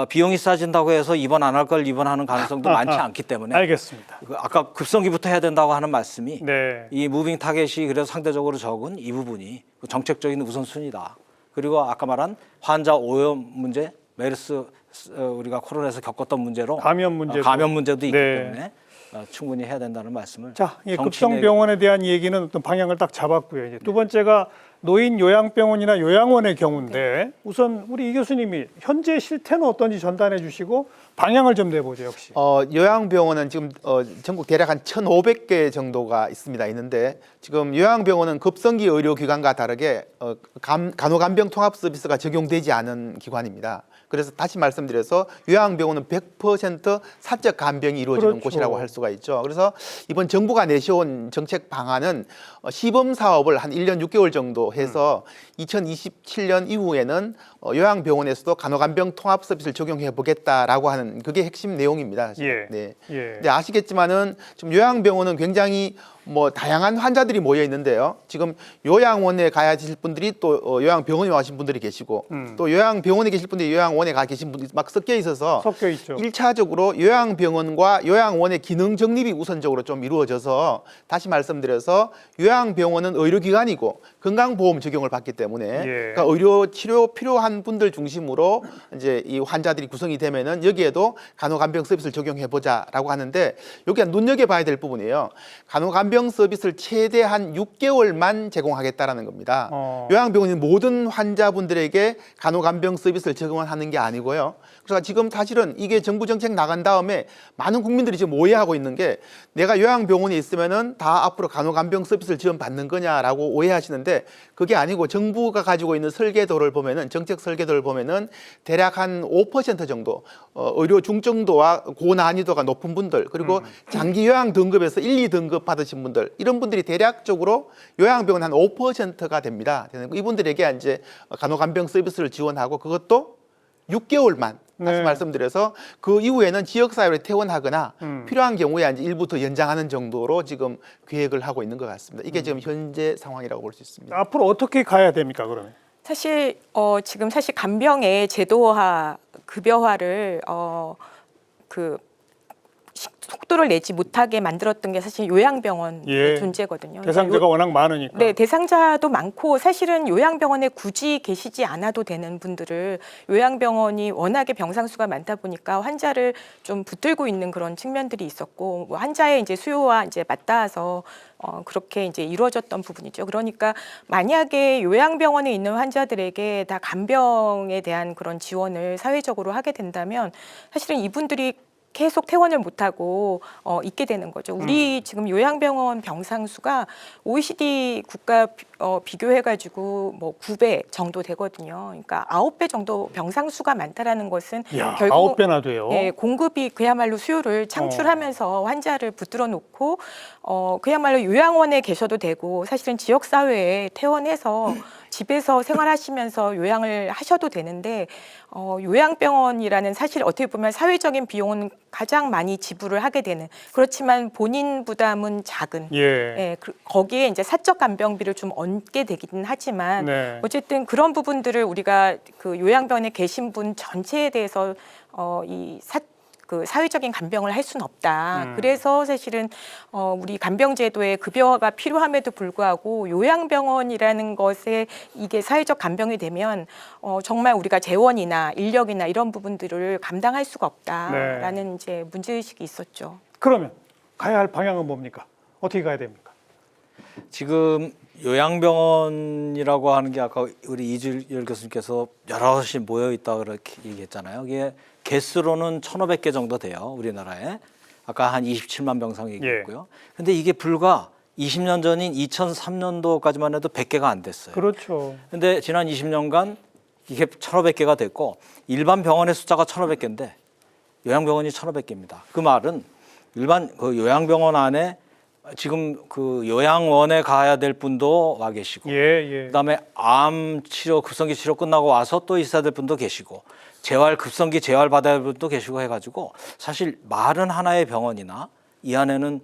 비용이 싸진다고 해서 입원 안 할 걸 입원하는 가능성도 많지 않기 때문에 알겠습니다. 아까 급성기부터 해야 된다고 하는 말씀이 네. 이 무빙 타겟이 그래서 상대적으로 적은 이 부분이 정책적인 우선순위다. 그리고 아까 말한 환자 오염 문제, 메르스 우리가 코로나에서 겪었던 문제로 감염 문제도. 감염 문제도 있기 네. 때문에 충분히 해야 된다는 말씀을. 자, 이 정치인의- 급성병원에 대한 얘기는 어떤 방향을 딱 잡았고요. 이제 두 번째가 노인 요양병원이나 요양원의 경우인데 우선 우리 이 교수님이 현재 실태는 어떤지 전달해 주시고 방향을 좀 내보죠, 역시. 요양병원은 지금 전국 대략 한 1,500개 정도가 있는데 지금 요양병원은 급성기 의료기관과 다르게 간호간병 통합 서비스가 적용되지 않은 기관입니다. 그래서 다시 말씀드려서 요양병원은 100% 사적 간병이 이루어지는 그렇죠. 곳이라고 할 수가 있죠. 그래서 이번 정부가 내세운 정책 방안은 시범 사업을 한 1년 6개월 정도 해서 2027년 이후에는 요양병원에서도 간호간병 통합 서비스를 적용해 보겠다라고 하는 그게 핵심 내용입니다. 사실. 예. 네. 예. 근데 아시겠지만은 지금 요양병원은 굉장히 다양한 환자들이 모여 있는데요. 지금 요양원에 가야 되실 분들이 또 요양병원에 와신 분들이 계시고 또 요양병원에 계실 분들이 요양원에 가 계신 분들이 막 섞여 있어서 섞여 있죠. 1차적으로 요양병원과 요양원의 기능 정립이 우선적으로 좀 이루어져서 다시 말씀드려서 요양병원은 의료기관이고 건강보험 적용을 받기 때문에 그러니까 의료 치료 필요한 분들 중심으로 이제 이 환자들이 구성이 되면은 여기에도 간호간병 서비스를 적용해 보자라고 하는데 여기가 눈여겨봐야 될 부분이에요. 간호간병 서비스를 최대한 6개월만 제공하겠다라는 겁니다. 요양병원은 모든 환자분들에게 간호간병 서비스를 제공하는 게 아니고요. 그래서 지금 사실은 이게 정부 정책 나간 다음에 많은 국민들이 지금 오해하고 있는 게 내가 요양병원에 있으면은 다 앞으로 간호간병 서비스를 지원받는 거냐라고 오해하시는데 그게 아니고 정부가 가지고 있는 설계도를 보면은 정책 설계도를 보면은 대략 한 5% 정도 의료 중증도와 고난이도가 높은 분들 그리고 장기 요양 등급에서 1, 2등급 받으신 분들 이런 분들이 대략적으로 요양병원 한 5%가 됩니다. 이분들에게 이제 간호간병 서비스를 지원하고 그것도 6개월만 다시 네. 말씀드려서 그 이후에는 지역사회로 퇴원하거나 필요한 경우에 이제 일부 더 연장하는 정도로 지금 계획을 하고 있는 것 같습니다. 이게 지금 현재 상황이라고 볼 수 있습니다. 앞으로 어떻게 가야 됩니까, 그러면? 사실 지금 사실 간병의 제도화, 급여화를 그 속도를 내지 못하게 만들었던 게 사실 요양병원의 예. 존재거든요. 대상자가 워낙 많으니까. 네, 대상자도 많고 사실은 요양병원에 굳이 계시지 않아도 되는 분들을 요양병원이 워낙에 병상수가 많다 보니까 환자를 좀 붙들고 있는 그런 측면들이 있었고 뭐 환자의 이제 수요와 이제 맞닿아서 그렇게 이제 이루어졌던 부분이죠. 그러니까 만약에 요양병원에 있는 환자들에게 다 간병에 대한 그런 지원을 사회적으로 하게 된다면 사실은 이분들이 계속 퇴원을 못하고 있게 되는 거죠. 우리 지금 요양병원 병상수가 OECD 국가 비교해가지고 뭐 9배 정도 되거든요. 그러니까 9배 정도 병상수가 많다라는 것은 야, 결국 9배나 돼요. 예, 공급이 그야말로 수요를 창출하면서 환자를 붙들어 놓고 그야말로 요양원에 계셔도 되고 사실은 지역 사회에 퇴원해서 집에서 생활하시면서 요양을 하셔도 되는데 요양병원이라는 사실 어떻게 보면 사회적인 비용은 가장 많이 지불을 하게 되는 그렇지만 본인 부담은 작은 예. 거기에 이제 사적 간병비를 좀 얹게 되기는 하지만 네. 어쨌든 그런 부분들을 우리가 그 요양병원에 계신 분 전체에 대해서 그 사회적인 간병을 할 수는 없다. 그래서 사실은 우리 간병제도의 급여화가 필요함에도 불구하고 요양병원이라는 것에 이게 사회적 간병이 되면 정말 우리가 재원이나 인력이나 이런 부분들을 감당할 수가 없다라는 이제 문제의식이 있었죠. 그러면 가야 할 방향은 뭡니까? 어떻게 가야 됩니까? 지금 요양병원이라고 하는 게 아까 우리 이주열 교수님께서 여럿이 모여 있다 그렇게 얘기했잖아요. 이게 개수로는 1,500개 정도 돼요. 우리나라에. 아까 한 27만 병상 얘기했고요. 근데 이게 불과 20년 전인 2003년도까지만 해도 100개가 안 됐어요. 그렇죠. 근데 지난 20년간 이게 1,500개가 됐고 일반 병원의 숫자가 1,500개인데 요양병원이 1,500개입니다. 그 말은 일반 그 요양병원 안에 지금 그 요양원에 가야 될 분도 와 계시고 그다음에 암 치료 급성기 치료 끝나고 와서 또 있어야 될 분도 계시고 재활 급성기 재활 받아야 할 분도 계시고 해가지고 사실 말은 하나의 병원이나 이 안에는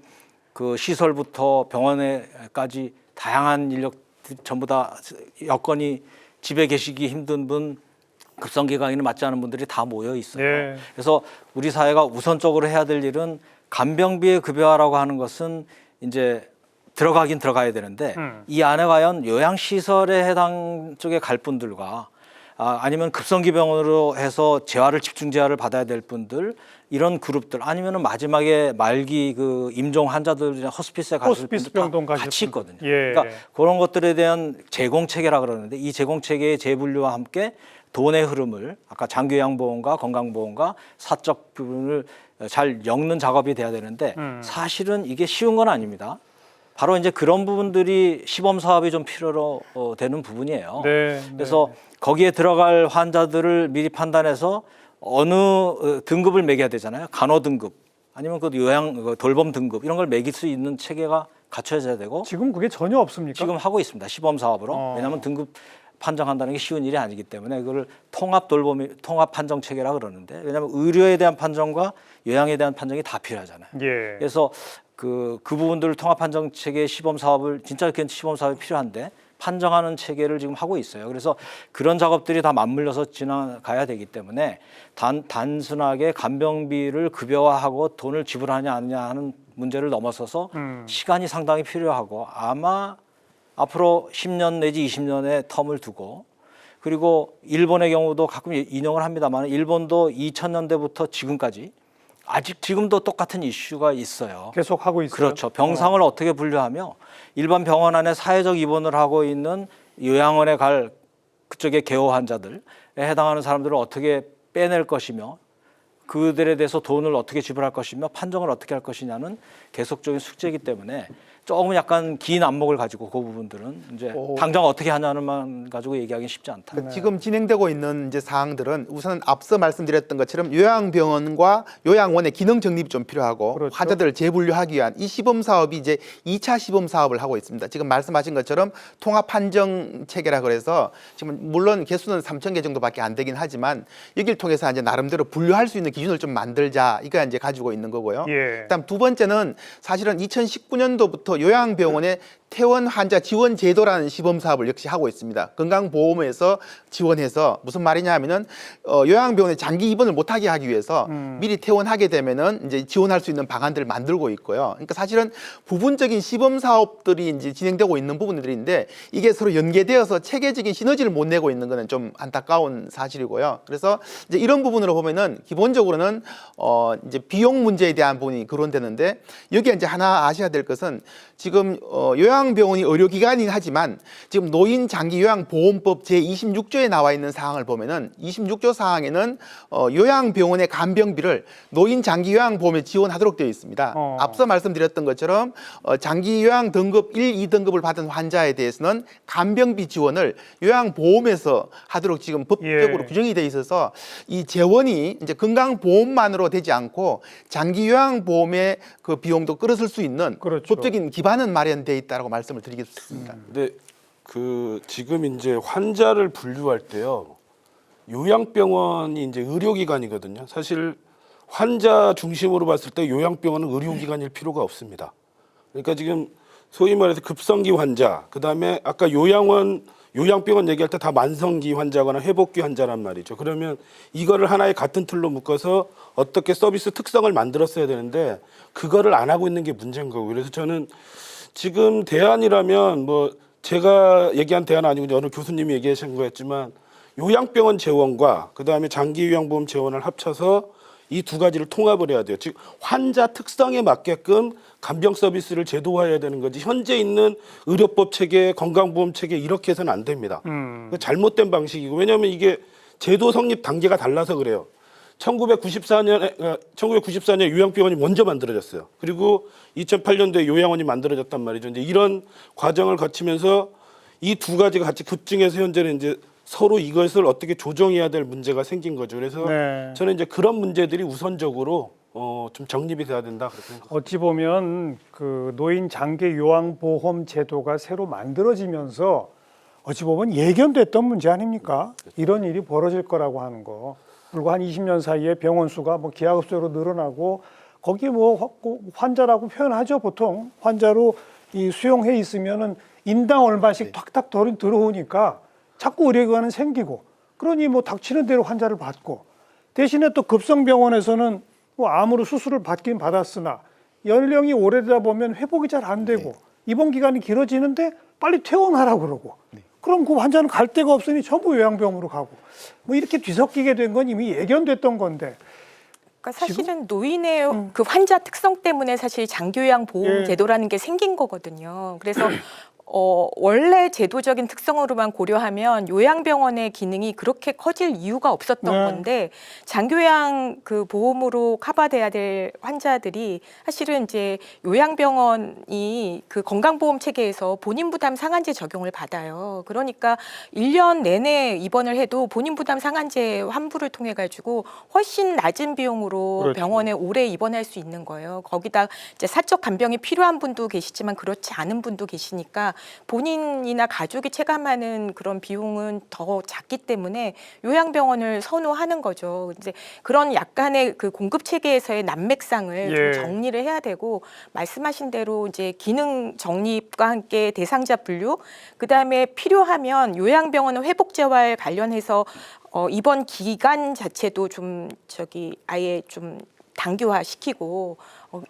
그 시설부터 병원에까지 다양한 인력 전부 다 여건이 집에 계시기 힘든 분 급성기 강인을 맞지 않은 분들이 다 모여 있어요. 그래서 우리 사회가 우선적으로 해야 될 일은 간병비의 급여화라고 하는 것은 이제 들어가긴 들어가야 되는데 이 안에 과연 요양시설에 해당 쪽에 갈 분들과 아니면 급성기병원으로 해서 재활을 집중 재활을 받아야 될 분들 이런 그룹들 아니면은 마지막에 말기 그 임종 환자들 호스피스에 가실 분들 다 같이 있거든요. 그러니까 그런 것들에 대한 제공 체계라 그러는데 이 제공 체계의 재분류와 함께 돈의 흐름을 아까 장기요양보험과 건강보험과 사적 부분을 잘 엮는 작업이 돼야 되는데 사실은 이게 쉬운 건 아닙니다. 바로 이제 그런 부분들이 시범 사업이 좀 필요로 되는 부분이에요. 그래서 거기에 들어갈 환자들을 미리 판단해서 어느 등급을 매겨야 되잖아요. 간호 등급 아니면 그 요양 돌봄 등급 이런 걸 매길 수 있는 체계가 갖춰져야 되고 지금 그게 전혀 없습니까? 지금 하고 있습니다. 시범 사업으로. 왜냐하면 등급 판정한다는 게 쉬운 일이 아니기 때문에 그걸 통합 판정 체계라 그러는데 왜냐하면 의료에 대한 판정과 요양에 대한 판정이 다 필요하잖아요. 그래서 그 부분들을 통합 판정 체계 시범 사업을 진짜 이렇게 시범 사업이 필요한데 판정하는 체계를 지금 하고 있어요. 그래서 그런 작업들이 다 맞물려서 지나가야 되기 때문에 단순하게 간병비를 급여화하고 돈을 지불하냐 안 하냐 하는 문제를 넘어서서 시간이 상당히 필요하고 아마 앞으로 10년 내지 20년의 텀을 두고 그리고 일본의 경우도 가끔 인용을 합니다만 일본도 2000년대부터 지금까지 아직 지금도 똑같은 이슈가 있어요. 계속 하고 있어요. 그렇죠. 병상을 어떻게 분류하며 일반 병원 안에 사회적 입원을 하고 있는 요양원에 갈 그쪽의 개호 환자들에 해당하는 사람들을 어떻게 빼낼 것이며 그들에 대해서 돈을 어떻게 지불할 것이며 판정을 어떻게 할 것이냐는 계속적인 숙제이기 때문에 조금 약간 긴 안목을 가지고 그 부분들은 이제 당장 어떻게 하냐는 만 가지고 얘기하기는 쉽지 않다. 지금 진행되고 있는 이제 사항들은 우선 앞서 말씀드렸던 것처럼 요양병원과 요양원의 기능 정립이 좀 필요하고 환자들을 재분류하기 위한 이 시범 사업이 이제 2차 시범 사업을 하고 있습니다. 지금 말씀하신 것처럼 통합 판정 체계라 그래서 지금 물론 개수는 3,000개 정도밖에 안 되긴 하지만 여기를 통해서 이제 나름대로 분류할 수 있는 기준을 좀 만들자 이거 이제 가지고 있는 거고요. 그다음 두 번째는 사실은 2019년도부터 요양병원의 퇴원 환자 지원 제도라는 시범 사업을 역시 하고 있습니다. 건강보험에서 지원해서 무슨 말이냐 하면은 요양병원에 장기 입원을 못하게 하기 위해서 미리 퇴원하게 되면은 이제 지원할 수 있는 방안들을 만들고 있고요. 그러니까 사실은 부분적인 시범 사업들이 이제 진행되고 있는 부분들인데 이게 서로 연계되어서 체계적인 시너지를 못 내고 있는 거는 좀 안타까운 사실이고요. 그래서 이제 이런 부분으로 보면은 기본적으로는 이제 비용 문제에 대한 부분이 거론되는데 여기에 이제 하나 아셔야 될 것은 지금 요양병원이 의료기관이긴 하지만 지금 노인장기요양보험법 제26조에 나와 있는 사항을 보면은 26조 사항에는 요양병원의 간병비를 노인장기요양보험에 지원하도록 되어 있습니다. 앞서 말씀드렸던 것처럼 장기요양 등급 1, 2등급을 받은 환자에 대해서는 간병비 지원을 요양보험에서 하도록 지금 법적으로 규정이 되어 있어서 이 재원이 이제 건강보험만으로 되지 않고 장기요양보험의 그 비용도 끌어설 수 있는 법적인 기반은 마련되어 있다라고 말씀을 드리겠습니다. 근데 그 지금 이제 환자를 분류할 때요. 요양병원이 이제 의료기관이거든요. 사실 환자 중심으로 봤을 때 요양병원은 의료기관일 필요가 없습니다. 그러니까 지금 소위 말해서 급성기 환자, 그다음에 아까 요양병원 얘기할 때 다 만성기 환자거나 회복기 환자란 말이죠. 그러면 이거를 하나의 같은 틀로 묶어서 어떻게 서비스 특성을 만들었어야 되는데 그거를 안 하고 있는 게 문제인 거고. 그래서 저는 지금 대안이라면 뭐 제가 얘기한 대안은 아니고 어느 교수님이 얘기하신 거였지만 요양병원 재원과 그다음에 장기요양보험 재원을 합쳐서 이 두 가지를 통합을 해야 돼요. 즉 환자 특성에 맞게끔 간병 서비스를 제도화해야 되는 거지 현재 있는 의료법 체계, 건강보험 체계 이렇게 해서는 안 됩니다. 잘못된 방식이고 왜냐하면 이게 제도 성립 단계가 달라서 그래요. 1994년에 요양병원이 먼저 만들어졌어요. 그리고 2008년도에 요양원이 만들어졌단 말이죠. 이제 이런 과정을 거치면서 이 두 가지가 같이 급증해서 현재는 이제 서로 이것을 어떻게 조정해야 될 문제가 생긴 거죠. 그래서 네. 저는 이제 그런 문제들이 우선적으로 좀 정립이 돼야 된다 그렇게 생각합니다. 어찌 보면 그 노인 장기 요양보험 제도가 새로 만들어지면서 어찌 보면 예견됐던 문제 아닙니까? 이런 일이 벌어질 거라고 하는 거. 그리고 한 20년 사이에 병원 수가 뭐 기하급수로 늘어나고 거기에 뭐 환자라고 표현하죠. 보통 환자로 이 수용해 있으면은 인당 얼마씩 탁탁 들어오니까 자꾸 의료기관은 생기고 그러니 뭐 닥치는 대로 환자를 받고 대신에 또 급성병원에서는 뭐 암으로 수술을 받긴 받았으나 연령이 오래되다 보면 회복이 잘 안 되고 입원 기간이 길어지는데 빨리 퇴원하라고 그러고 그럼 그 환자는 갈 데가 없으니 전부 요양병원으로 가고 뭐 이렇게 뒤섞이게 된 건 이미 예견됐던 건데 그러니까 사실은 노인의 그 환자 특성 때문에 사실 장기요양 보험 예. 제도라는 게 생긴 거거든요. 그래서 원래 제도적인 특성으로만 고려하면 요양병원의 기능이 그렇게 커질 이유가 없었던 네. 건데 장기요양 그 보험으로 커버돼야 될 환자들이 사실은 이제 요양병원이 그 건강보험 체계에서 본인 부담 상한제 적용을 받아요. 그러니까 1년 내내 입원을 해도 본인 부담 상한제 환부를 통해 가지고 훨씬 낮은 비용으로 그렇죠. 병원에 오래 입원할 수 있는 거예요. 거기다 이제 사적 간병이 필요한 분도 계시지만 그렇지 않은 분도 계시니까 본인이나 가족이 체감하는 그런 비용은 더 작기 때문에 요양병원을 선호하는 거죠. 이제 그런 약간의 그 공급 체계에서의 난맥상을 예. 좀 정리를 해야 되고 말씀하신 대로 이제 기능 정립과 함께 대상자 분류, 그 다음에 필요하면 요양병원은 회복 재활 관련해서 입원 기간 자체도 좀 아예 좀 단기화 시키고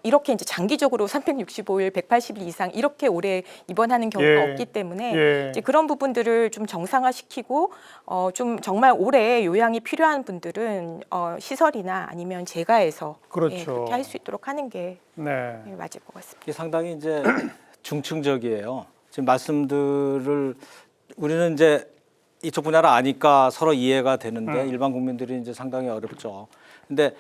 이렇게 이제 장기적으로 365일 180일 이상 이렇게 오래 입원하는 경우가 예. 없기 때문에 예. 이제 그런 부분들을 좀 정상화시키고 좀 정말 오래 요양이 필요한 분들은 시설이나 아니면 재가해서 그렇죠. 예, 그렇게 할 수 있도록 하는 게 네. 맞을 것 같습니다. 이게 상당히 이제 중층적이에요. 지금 말씀들을 우리는 이제 이쪽 분야를 아니까 서로 이해가 되는데 일반 국민들이 이제 상당히 어렵죠. 근데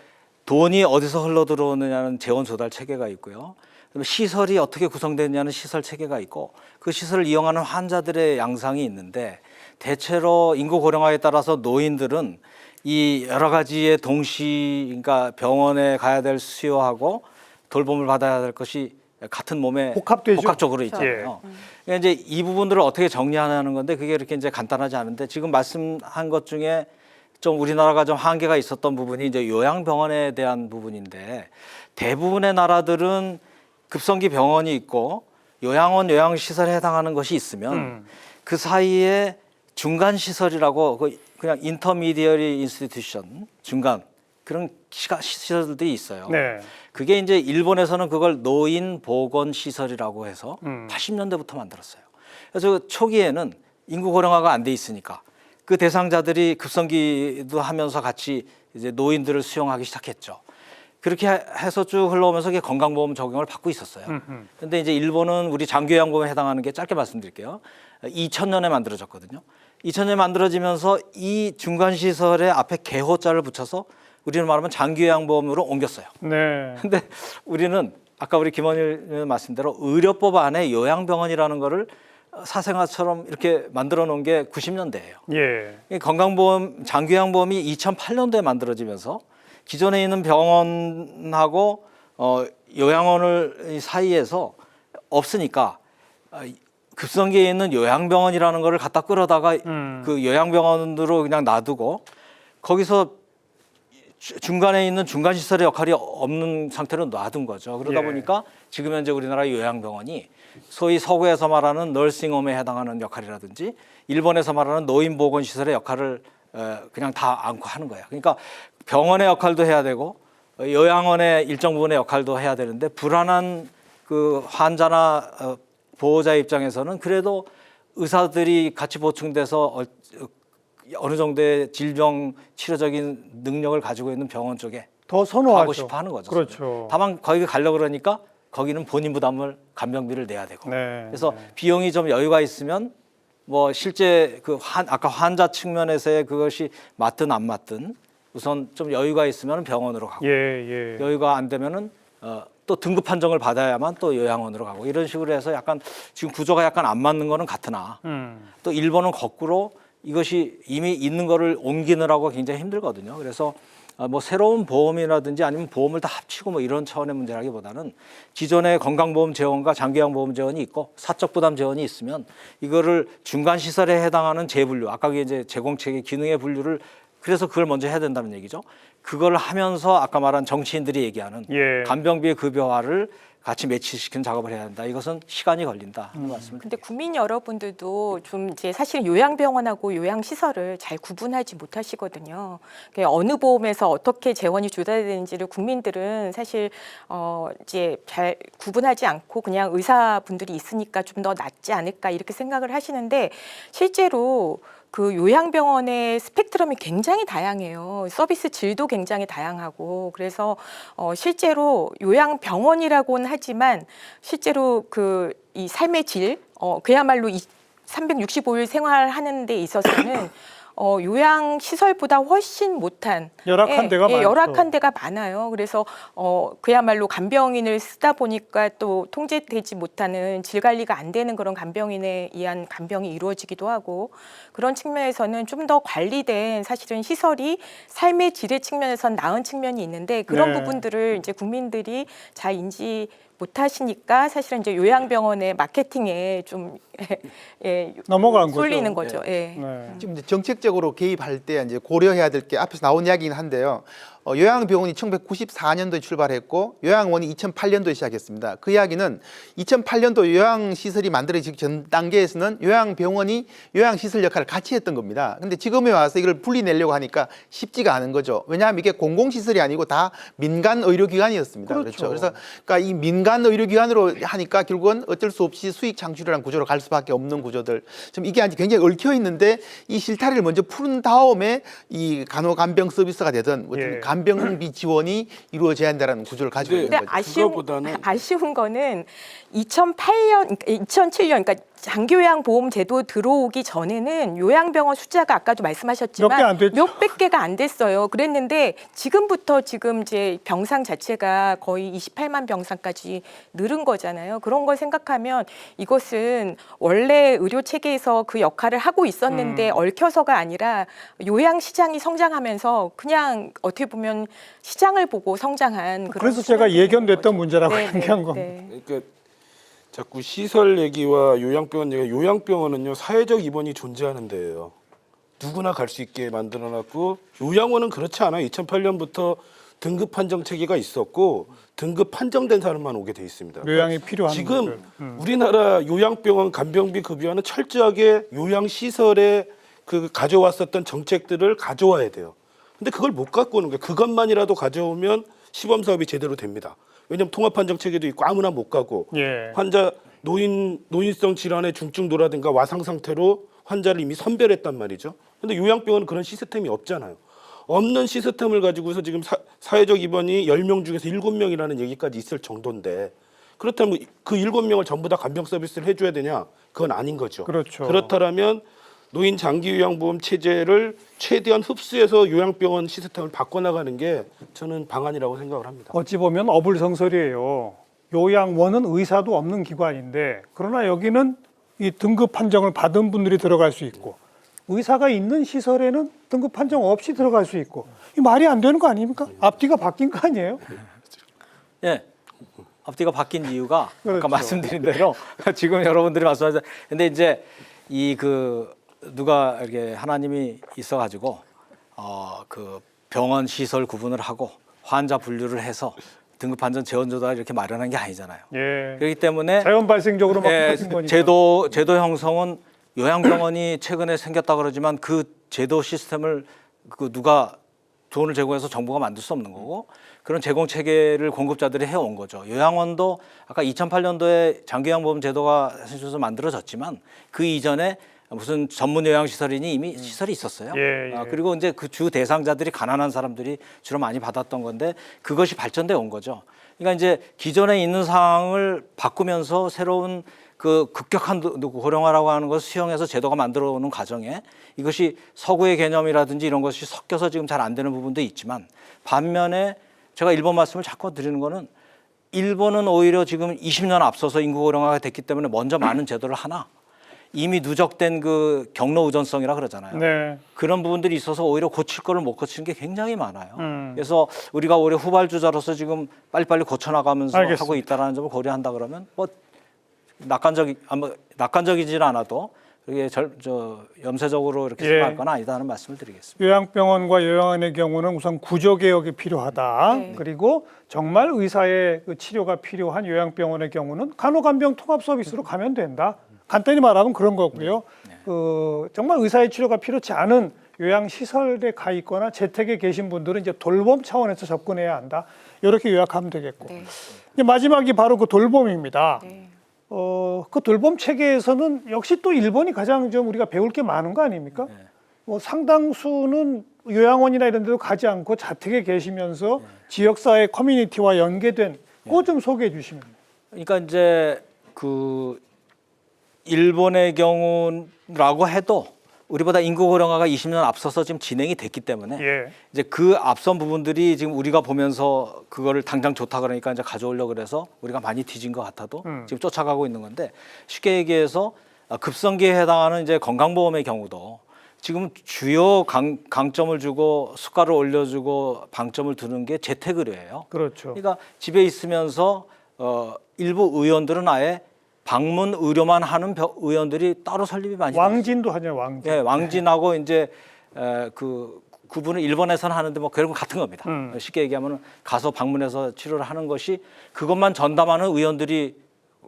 돈이 어디서 흘러 들어오느냐는 재원 조달 체계가 있고요. 그다음에 시설이 어떻게 구성되느냐는 시설 체계가 있고 그 시설을 이용하는 환자들의 양상이 있는데 대체로 인구 고령화에 따라서 노인들은 이 여러 가지의 그러니까 병원에 가야 될 수요하고 돌봄을 받아야 될 것이 같은 몸에 복합되죠. 복합적으로 있잖아요. 그러니까 이제 이 부분들을 어떻게 정리하는 건데 그게 이렇게 이제 간단하지 않은데 지금 말씀한 것 중에 좀 우리나라가 좀 한계가 있었던 부분이 이제 요양병원에 대한 부분인데 대부분의 나라들은 급성기 병원이 있고 요양원, 요양시설에 해당하는 것이 있으면 그 사이에 중간 시설이라고 그냥 인터미디어리 인스티튜션 중간 그런 시설들이 있어요. 네. 그게 이제 일본에서는 그걸 노인 보건 시설이라고 해서 80년대부터 만들었어요. 그래서 초기에는 인구 고령화가 안 돼 있으니까 그 대상자들이 급성기도 하면서 같이 이제 노인들을 수용하기 시작했죠. 그렇게 해서 쭉 흘러오면서 그게 건강보험 적용을 받고 있었어요. 그런데 이제 일본은 우리 장기요양보험에 해당하는 게 짧게 말씀드릴게요. 2000년에 만들어졌거든요. 2000년에 만들어지면서 이 중간시설에 앞에 개호자를 붙여서 우리는 말하면 장기요양보험으로 옮겼어요. 네. 근데 우리는 아까 우리 김원일 말씀대로 의료법 안에 요양병원이라는 거를 사생활처럼 이렇게 만들어 놓은 게 90년대예요. 예. 건강보험, 장기요양보험이 2008년도에 만들어지면서 기존에 있는 병원하고 요양원을 사이에서 없으니까 급성기에 있는 요양병원이라는 거를 갖다 끌어다가 그 요양병원으로 그냥 놔두고 거기서 중간에 있는 중간시설의 역할이 없는 상태로 놔둔 거죠. 그러다 예. 보니까 지금 현재 우리나라 요양병원이 소위 서구에서 말하는 널싱홈에 해당하는 역할이라든지 일본에서 말하는 노인보건시설의 역할을 그냥 다 안고 하는 거예요. 그러니까 병원의 역할도 해야 되고 요양원의 일정 부분의 역할도 해야 되는데 불안한 그 환자나 보호자 입장에서는 그래도 의사들이 같이 보충돼서 어느 정도의 질병 치료적인 능력을 가지고 있는 병원 쪽에 더 선호하죠. 가고 싶어 하는 거죠. 그렇죠. 다만 거기 가려고 그러니까 거기는 본인 부담을 간병비를 내야 되고 네. 그래서 비용이 좀 여유가 있으면 뭐 실제 아까 환자 측면에서의 그것이 맞든 안 맞든 우선 좀 여유가 있으면 병원으로 가고 예. 여유가 안 되면은 또 등급 판정을 받아야만 또 요양원으로 가고 이런 식으로 해서 약간 지금 구조가 약간 안 맞는 거는 같으나 또 일본은 거꾸로 이것이 이미 있는 거를 옮기느라고 굉장히 힘들거든요. 그래서 뭐 새로운 보험이라든지 아니면 보험을 다 합치고 뭐 이런 차원의 문제라기보다는 기존의 건강보험 재원과 장기요양보험 재원이 있고 사적부담 재원이 있으면 이거를 중간시설에 해당하는 재분류, 아까 이제 제공체계 기능의 분류를 그래서 그걸 먼저 해야 된다는 얘기죠. 그걸 하면서 아까 말한 정치인들이 얘기하는 예. 간병비의 급여화를 같이 매치시키는 작업을 해야 한다. 이것은 시간이 걸린다 하는 말씀을. 근데 국민 여러분들도 좀 이제 사실 요양병원하고 요양시설을 잘 구분하지 못하시거든요. 어느 보험에서 어떻게 재원이 조달되는지를 국민들은 사실 이제 잘 구분하지 않고 그냥 의사분들이 있으니까 좀 더 낫지 않을까 이렇게 생각을 하시는데 실제로 그 요양병원의 스펙트럼이 굉장히 다양해요. 서비스 질도 굉장히 다양하고 그래서 실제로 요양병원이라고는 하지만 실제로 그 이 삶의 질, 그야말로 365일 생활하는 데 있어서는 요양 시설보다 훨씬 못한 열악한 데가 많죠. 열악한 데가 많아요. 그래서 그야말로 간병인을 쓰다 보니까 또 통제되지 못하는 질 관리가 안 되는 그런 간병인에 의한 간병이 이루어지기도 하고 그런 측면에서는 좀 더 관리된 사실은 시설이 삶의 질의 측면에선 나은 측면이 있는데 그런 네. 부분들을 이제 국민들이 잘 인지 못하시니까 사실은 이제 요양병원의 마케팅에 좀 넘어간 거죠. 쏠리는 거죠. 예. 네. 지금 이제 정책적으로 개입할 때 이제 고려해야 될 게 앞에서 나온 이야기긴 한데요. 요양병원이 1994년도에 출발했고 요양원이 2008년도에 시작했습니다. 그 이야기는 2008년도 요양시설이 만들어지기 전 단계에서는 요양병원이 요양시설 역할을 같이 했던 겁니다. 근데 지금에 와서 이걸 분리내려고 하니까 쉽지가 않은 거죠. 왜냐하면 이게 공공시설이 아니고 다 민간 의료기관이었습니다. 그렇죠. 그래서 그러니까 이 민간 의료기관으로 하니까 결국은 어쩔 수 없이 수익 창출이라는 구조로 갈 수밖에 없는 구조들. 좀 이게 굉장히 얽혀 있는데 이 실타래를 먼저 푸른 다음에 이 간호간병 서비스가 되든 예. 간병비 지원이 이루어져야 한다는 구조를 가지고 있는 근데 거죠. 아쉬운 거는 2008년, 2007년, 그러니까 장기요양보험 제도 들어오기 전에는 요양병원 숫자가 아까도 말씀하셨지만 몇 개 안 됐죠. 몇백 개가 안 됐어요. 그랬는데 지금부터 지금 이제 병상 자체가 거의 28만 병상까지 늘은 거잖아요. 그런 걸 생각하면 이것은 원래 의료 체계에서 그 역할을 하고 있었는데 얽혀서가 아니라 요양 시장이 성장하면서 그냥 어떻게 보면 시장을 보고 성장한 그런 그래서 제가 수준이 되는 예견됐던 거죠. 문제라고 네, 얘기한 네, 겁니다. 네. 그러니까 자꾸 시설 얘기와 요양병원 얘기, 요양병원은요 사회적 입원이 존재하는 데예요. 누구나 갈 수 있게 만들어놨고 요양원은 그렇지 않아요. 2008년부터 등급 판정 체계가 있었고 등급 판정된 사람만 오게 돼 있습니다. 요양이 필요한 지금 분들. 우리나라 요양병원 간병비 급여는 철저하게 요양시설에 그 가져왔었던 정책들을 가져와야 돼요. 근데 그걸 못 갖고 오는 거예요. 그것만이라도 가져오면 시범사업이 제대로 됩니다. 왜냐하면 통합판정 체계도 있고 아무나 못 가고 예. 환자 노인성 질환의 중증도라든가 와상 상태로 환자를 이미 선별했단 말이죠. 근데 요양병원은 그런 시스템이 없잖아요. 없는 시스템을 가지고서 지금 사회적 입원이 10명 중에서 7명이라는 얘기까지 있을 정도인데 그렇다면 그 7명을 전부 다 간병 서비스를 해줘야 되냐? 그건 아닌 거죠. 그렇죠. 그렇다면 노인 장기요양보험 체제를 최대한 흡수해서 요양병원 시스템을 바꿔나가는 게 저는 방안이라고 생각을 합니다. 어찌 보면 어불성설이에요. 요양원은 의사도 없는 기관인데 그러나 여기는 이 등급 판정을 받은 분들이 들어갈 수 있고 의사가 있는 시설에는 등급 판정 없이 들어갈 수 있고 이 말이 안 되는 거 아닙니까? 앞뒤가 바뀐 거 아니에요? 예. 앞뒤가 바뀐 이유가 그렇죠. 아까 말씀드린 대로 지금 여러분들이 말씀하신 근데 이제 이 그 누가 이렇게 하나님이 있어가지고 그 병원 시설 구분을 하고 환자 분류를 해서 등급 판정 재원 조달 이렇게 마련한 게 아니잖아요. 예. 그렇기 때문에 자연 발생적으로 막 예, 바뀐 거니까. 제도 형성은 요양병원이 최근에 생겼다 그러지만 그 제도 시스템을 그 누가 돈을 제공해서 정부가 만들 수 없는 거고 그런 제공 체계를 공급자들이 해온 거죠. 요양원도 아까 2008년도에 장기요양보험 제도가 사실 만들어졌지만 그 이전에 무슨 전문 요양시설이니 이미 시설이 있었어요. 예, 예. 그리고 이제 그 주 대상자들이 가난한 사람들이 주로 많이 받았던 건데 그것이 발전돼 온 거죠. 그러니까 이제 기존에 있는 상황을 바꾸면서 새로운 그 급격한 고령화라고 하는 것을 수용해서 제도가 만들어 오는 과정에 이것이 서구의 개념이라든지 이런 것이 섞여서 지금 잘 안 되는 부분도 있지만 반면에 제가 일본 말씀을 자꾸 드리는 거는 일본은 오히려 지금 20년 앞서서 인구 고령화가 됐기 때문에 먼저 많은 제도를 하나 이미 누적된 그 경로 의존성이라 그러잖아요. 네. 그런 부분들이 있어서 오히려 고칠 거를 못 고치는 게 굉장히 많아요. 그래서 우리가 오히려 후발주자로서 지금 빨리빨리 고쳐나가면서 알겠습니다. 하고 있다는 점을 고려한다 그러면 뭐 낙관적이지는 않아도 그게 염세적으로 이렇게 예. 생각할 건 아니다는 말씀을 드리겠습니다. 요양병원과 요양원의 경우는 우선 구조개혁이 필요하다. 네. 그리고 정말 의사의 그 치료가 필요한 요양병원의 경우는 간호간병 통합 서비스로 가면 된다. 간단히 말하면 그런 거고요. 정말 의사의 치료가 필요치 않은 요양시설에 가 있거나 재택에 계신 분들은 이제 돌봄 차원에서 접근해야 한다. 이렇게 요약하면 되겠고. 네. 이제 마지막이 바로 그 돌봄입니다. 네. 그 돌봄 체계에서는 역시 또 일본이 가장 좀 우리가 배울 게 많은 거 아닙니까? 뭐 상당수는 요양원이나 이런 데도 가지 않고 자택에 계시면서 지역사회 커뮤니티와 연계된 그거 좀 소개해 주시면. 그러니까 이제 그 일본의 경우라고 해도 우리보다 인구 고령화가 20년 앞서서 지금 진행이 됐기 때문에 예. 이제 그 앞선 부분들이 지금 우리가 보면서 그거를 당장 좋다 그러니까 이제 가져오려고 그래서 우리가 많이 뒤진 것 같아도 지금 쫓아가고 있는 건데 쉽게 얘기해서 급성기에 해당하는 이제 건강보험의 경우도 지금 주요 강점을 주고 수가를 올려주고 방점을 두는 게 재택의료예요. 그렇죠. 그러니까 집에 있으면서 일부 의원들은 아예 방문 의료만 하는 의원들이 따로 설립이 많이 왕진도 하냐 왕진. 예, 왕진하고 이제 그분은 일본에서는 하는데 뭐 결국 같은 겁니다. 쉽게 얘기하면 가서 방문해서 치료를 하는 것이 그것만 전담하는 의원들이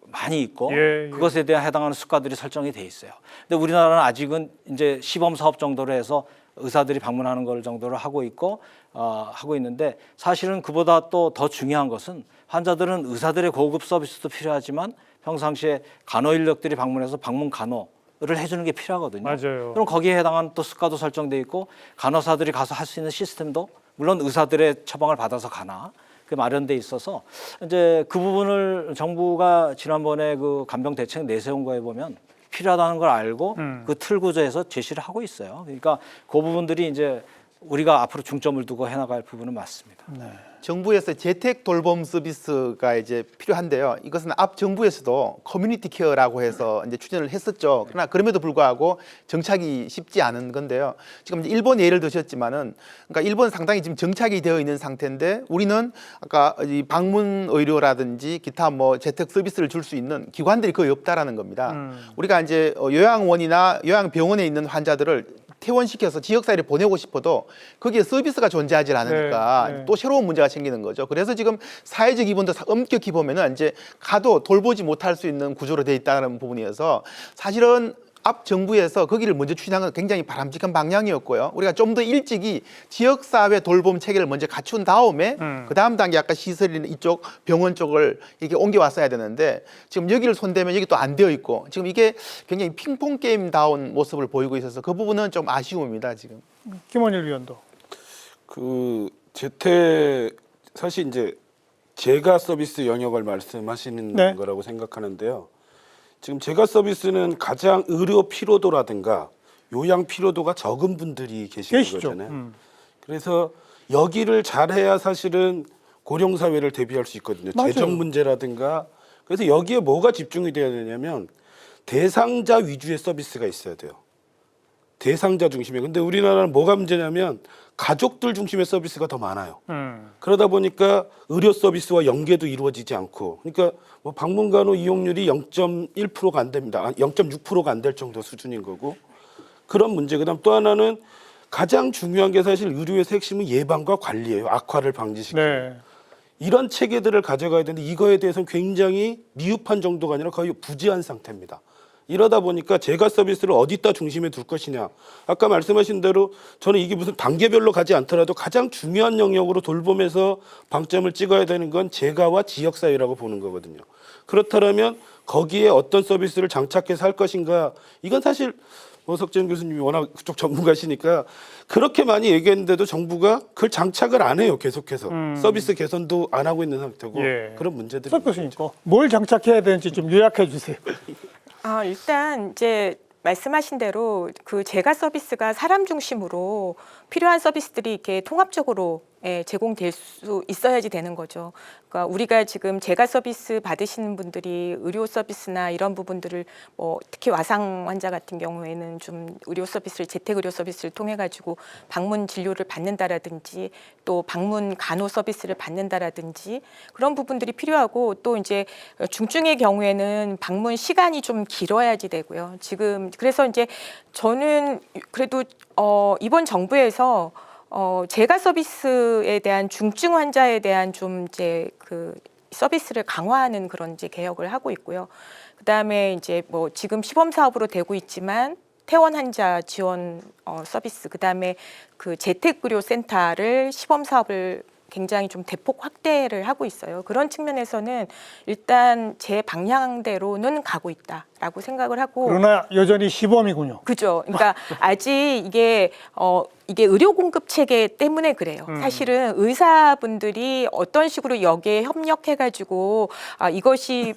많이 있고 예, 예. 그것에 대한 해당하는 수가들이 설정이 돼 있어요. 근데 우리나라는 아직은 이제 시범 사업 정도로 해서 의사들이 방문하는 걸 정도로 하고 있고 하고 있는데 사실은 그보다 또 더 중요한 것은 환자들은 의사들의 고급 서비스도 필요하지만 평상시에 간호 인력들이 방문해서 방문 간호를 해주는 게 필요하거든요. 맞아요. 그럼 거기에 해당한 또 수가도 설정돼 있고 간호사들이 가서 할 수 있는 시스템도 물론 의사들의 처방을 받아서 가나 그 마련돼 있어서 이제 그 부분을 정부가 지난번에 그 간병 대책 내세운 거에 보면 필요하다는 걸 알고 그 틀 구조에서 제시를 하고 있어요. 그러니까 그 부분들이 이제 우리가 앞으로 중점을 두고 해나갈 부분은 맞습니다. 정부에서 재택 돌봄 서비스가 이제 필요한데요. 이것은 앞 정부에서도 커뮤니티 케어라고 해서 이제 추진을 했었죠. 그러나 그럼에도 불구하고 정착이 쉽지 않은 건데요. 지금 이제 일본 예를 드셨지만은, 그러니까 일본 상당히 지금 정착이 되어 있는 상태인데 우리는 아까 이 방문 의료라든지 기타 뭐 재택 서비스를 줄 수 있는 기관들이 거의 없다라는 겁니다. 우리가 이제 요양원이나 요양병원에 있는 환자들을 퇴원시켜서 지역사회를 보내고 싶어도 거기에 서비스가 존재하지 않으니까 네, 네. 또 새로운 문제가 생기는 거죠. 그래서 지금 사회적 이분도 엄격히 보면은 이제 가도 돌보지 못할 수 있는 구조로 돼 있다는 부분이어서 사실은 앞 정부에서 거기를 먼저 추진한 건 굉장히 바람직한 방향이었고요. 우리가 좀 더 일찍이 지역사회 돌봄 체계를 먼저 갖춘 다음에 그 다음 단계 아까 시설이나 이쪽 병원 쪽을 이렇게 옮겨왔어야 되는데 지금 여기를 손대면 여기 또 안 되어 있고 지금 이게 굉장히 핑퐁 게임다운 모습을 보이고 있어서 그 부분은 좀 아쉬움입니다. 지금. 김원일 위원도. 그 재택 사실 이제 재가 서비스 영역을 말씀하시는 네. 거라고 생각하는데요. 지금 재가 서비스는 가장 의료 피로도라든가 요양 피로도가 적은 분들이 계시는 계시죠. 거잖아요. 그래서 여기를 잘해야 사실은 고령 사회를 대비할 수 있거든요. 맞아요. 재정 문제라든가. 그래서 여기에 뭐가 집중이 돼야 되냐면 대상자 위주의 서비스가 있어야 돼요. 대상자 중심에. 근데 우리나라는 뭐가 문제냐면 가족들 중심의 서비스가 더 많아요. 그러다 보니까 의료 서비스와 연계도 이루어지지 않고, 그러니까 뭐 방문간호 이용률이 0.1%가 안 됩니다. 0.6%가 안 될 정도 수준인 거고, 그런 문제. 그다음 또 하나는 가장 중요한 게 사실 의료에서 핵심은 예방과 관리예요. 악화를 방지시키는. 네. 이런 체계들을 가져가야 되는데 이거에 대해서는 굉장히 미흡한 정도가 아니라 거의 부재한 상태입니다. 이러다 보니까 재가 서비스를 어디다 중심에 둘 것이냐. 아까 말씀하신 대로 저는 이게 무슨 단계별로 가지 않더라도 가장 중요한 영역으로 돌봄에서 방점을 찍어야 되는 건 재가와 지역사회라고 보는 거거든요. 그렇다면 거기에 어떤 서비스를 장착해서 할 것인가. 이건 사실 석재현 교수님이 워낙 그쪽 전문가시니까 그렇게 많이 얘기했는데도 정부가 그걸 장착을 안 해요. 계속해서. 서비스 개선도 안 하고 있는 상태고 예. 그런 문제들이 석 교수님 뭘 장착해야 되는지 좀 요약해 주세요. 일단 이제 말씀하신 대로 그 재가 서비스가 사람 중심으로 필요한 서비스들이 이렇게 통합적으로 제공될 수 있어야지 되는 거죠. 그러니까 우리가 지금 재가 서비스 받으시는 분들이 의료 서비스나 이런 부분들을 뭐 특히 와상 환자 같은 경우에는 좀 의료 서비스를 재택 의료 서비스를 통해 가지고 방문 진료를 받는다라든지 또 방문 간호 서비스를 받는다라든지 그런 부분들이 필요하고 또 이제 중증의 경우에는 방문 시간이 좀 길어야지 되고요. 지금 그래서 이제 저는 그래도 이번 정부에서 재가 서비스에 대한 중증 환자에 대한 좀 이제 그 서비스를 강화하는 그런 이제 개혁을 하고 있고요. 그다음에 이제 뭐 지금 시범 사업으로 되고 있지만 퇴원 환자 지원 서비스, 그다음에 그 재택 의료 센터를 시범 사업을 굉장히 좀 대폭 확대를 하고 있어요. 그런 측면에서는 일단 제 방향대로는 가고 있다라고 생각을 하고. 그러나 여전히 시범이군요. 그죠. 그러니까 아직 이게 의료 공급 체계 때문에 그래요. 사실은 의사분들이 어떤 식으로 여기에 협력해가지고 이것이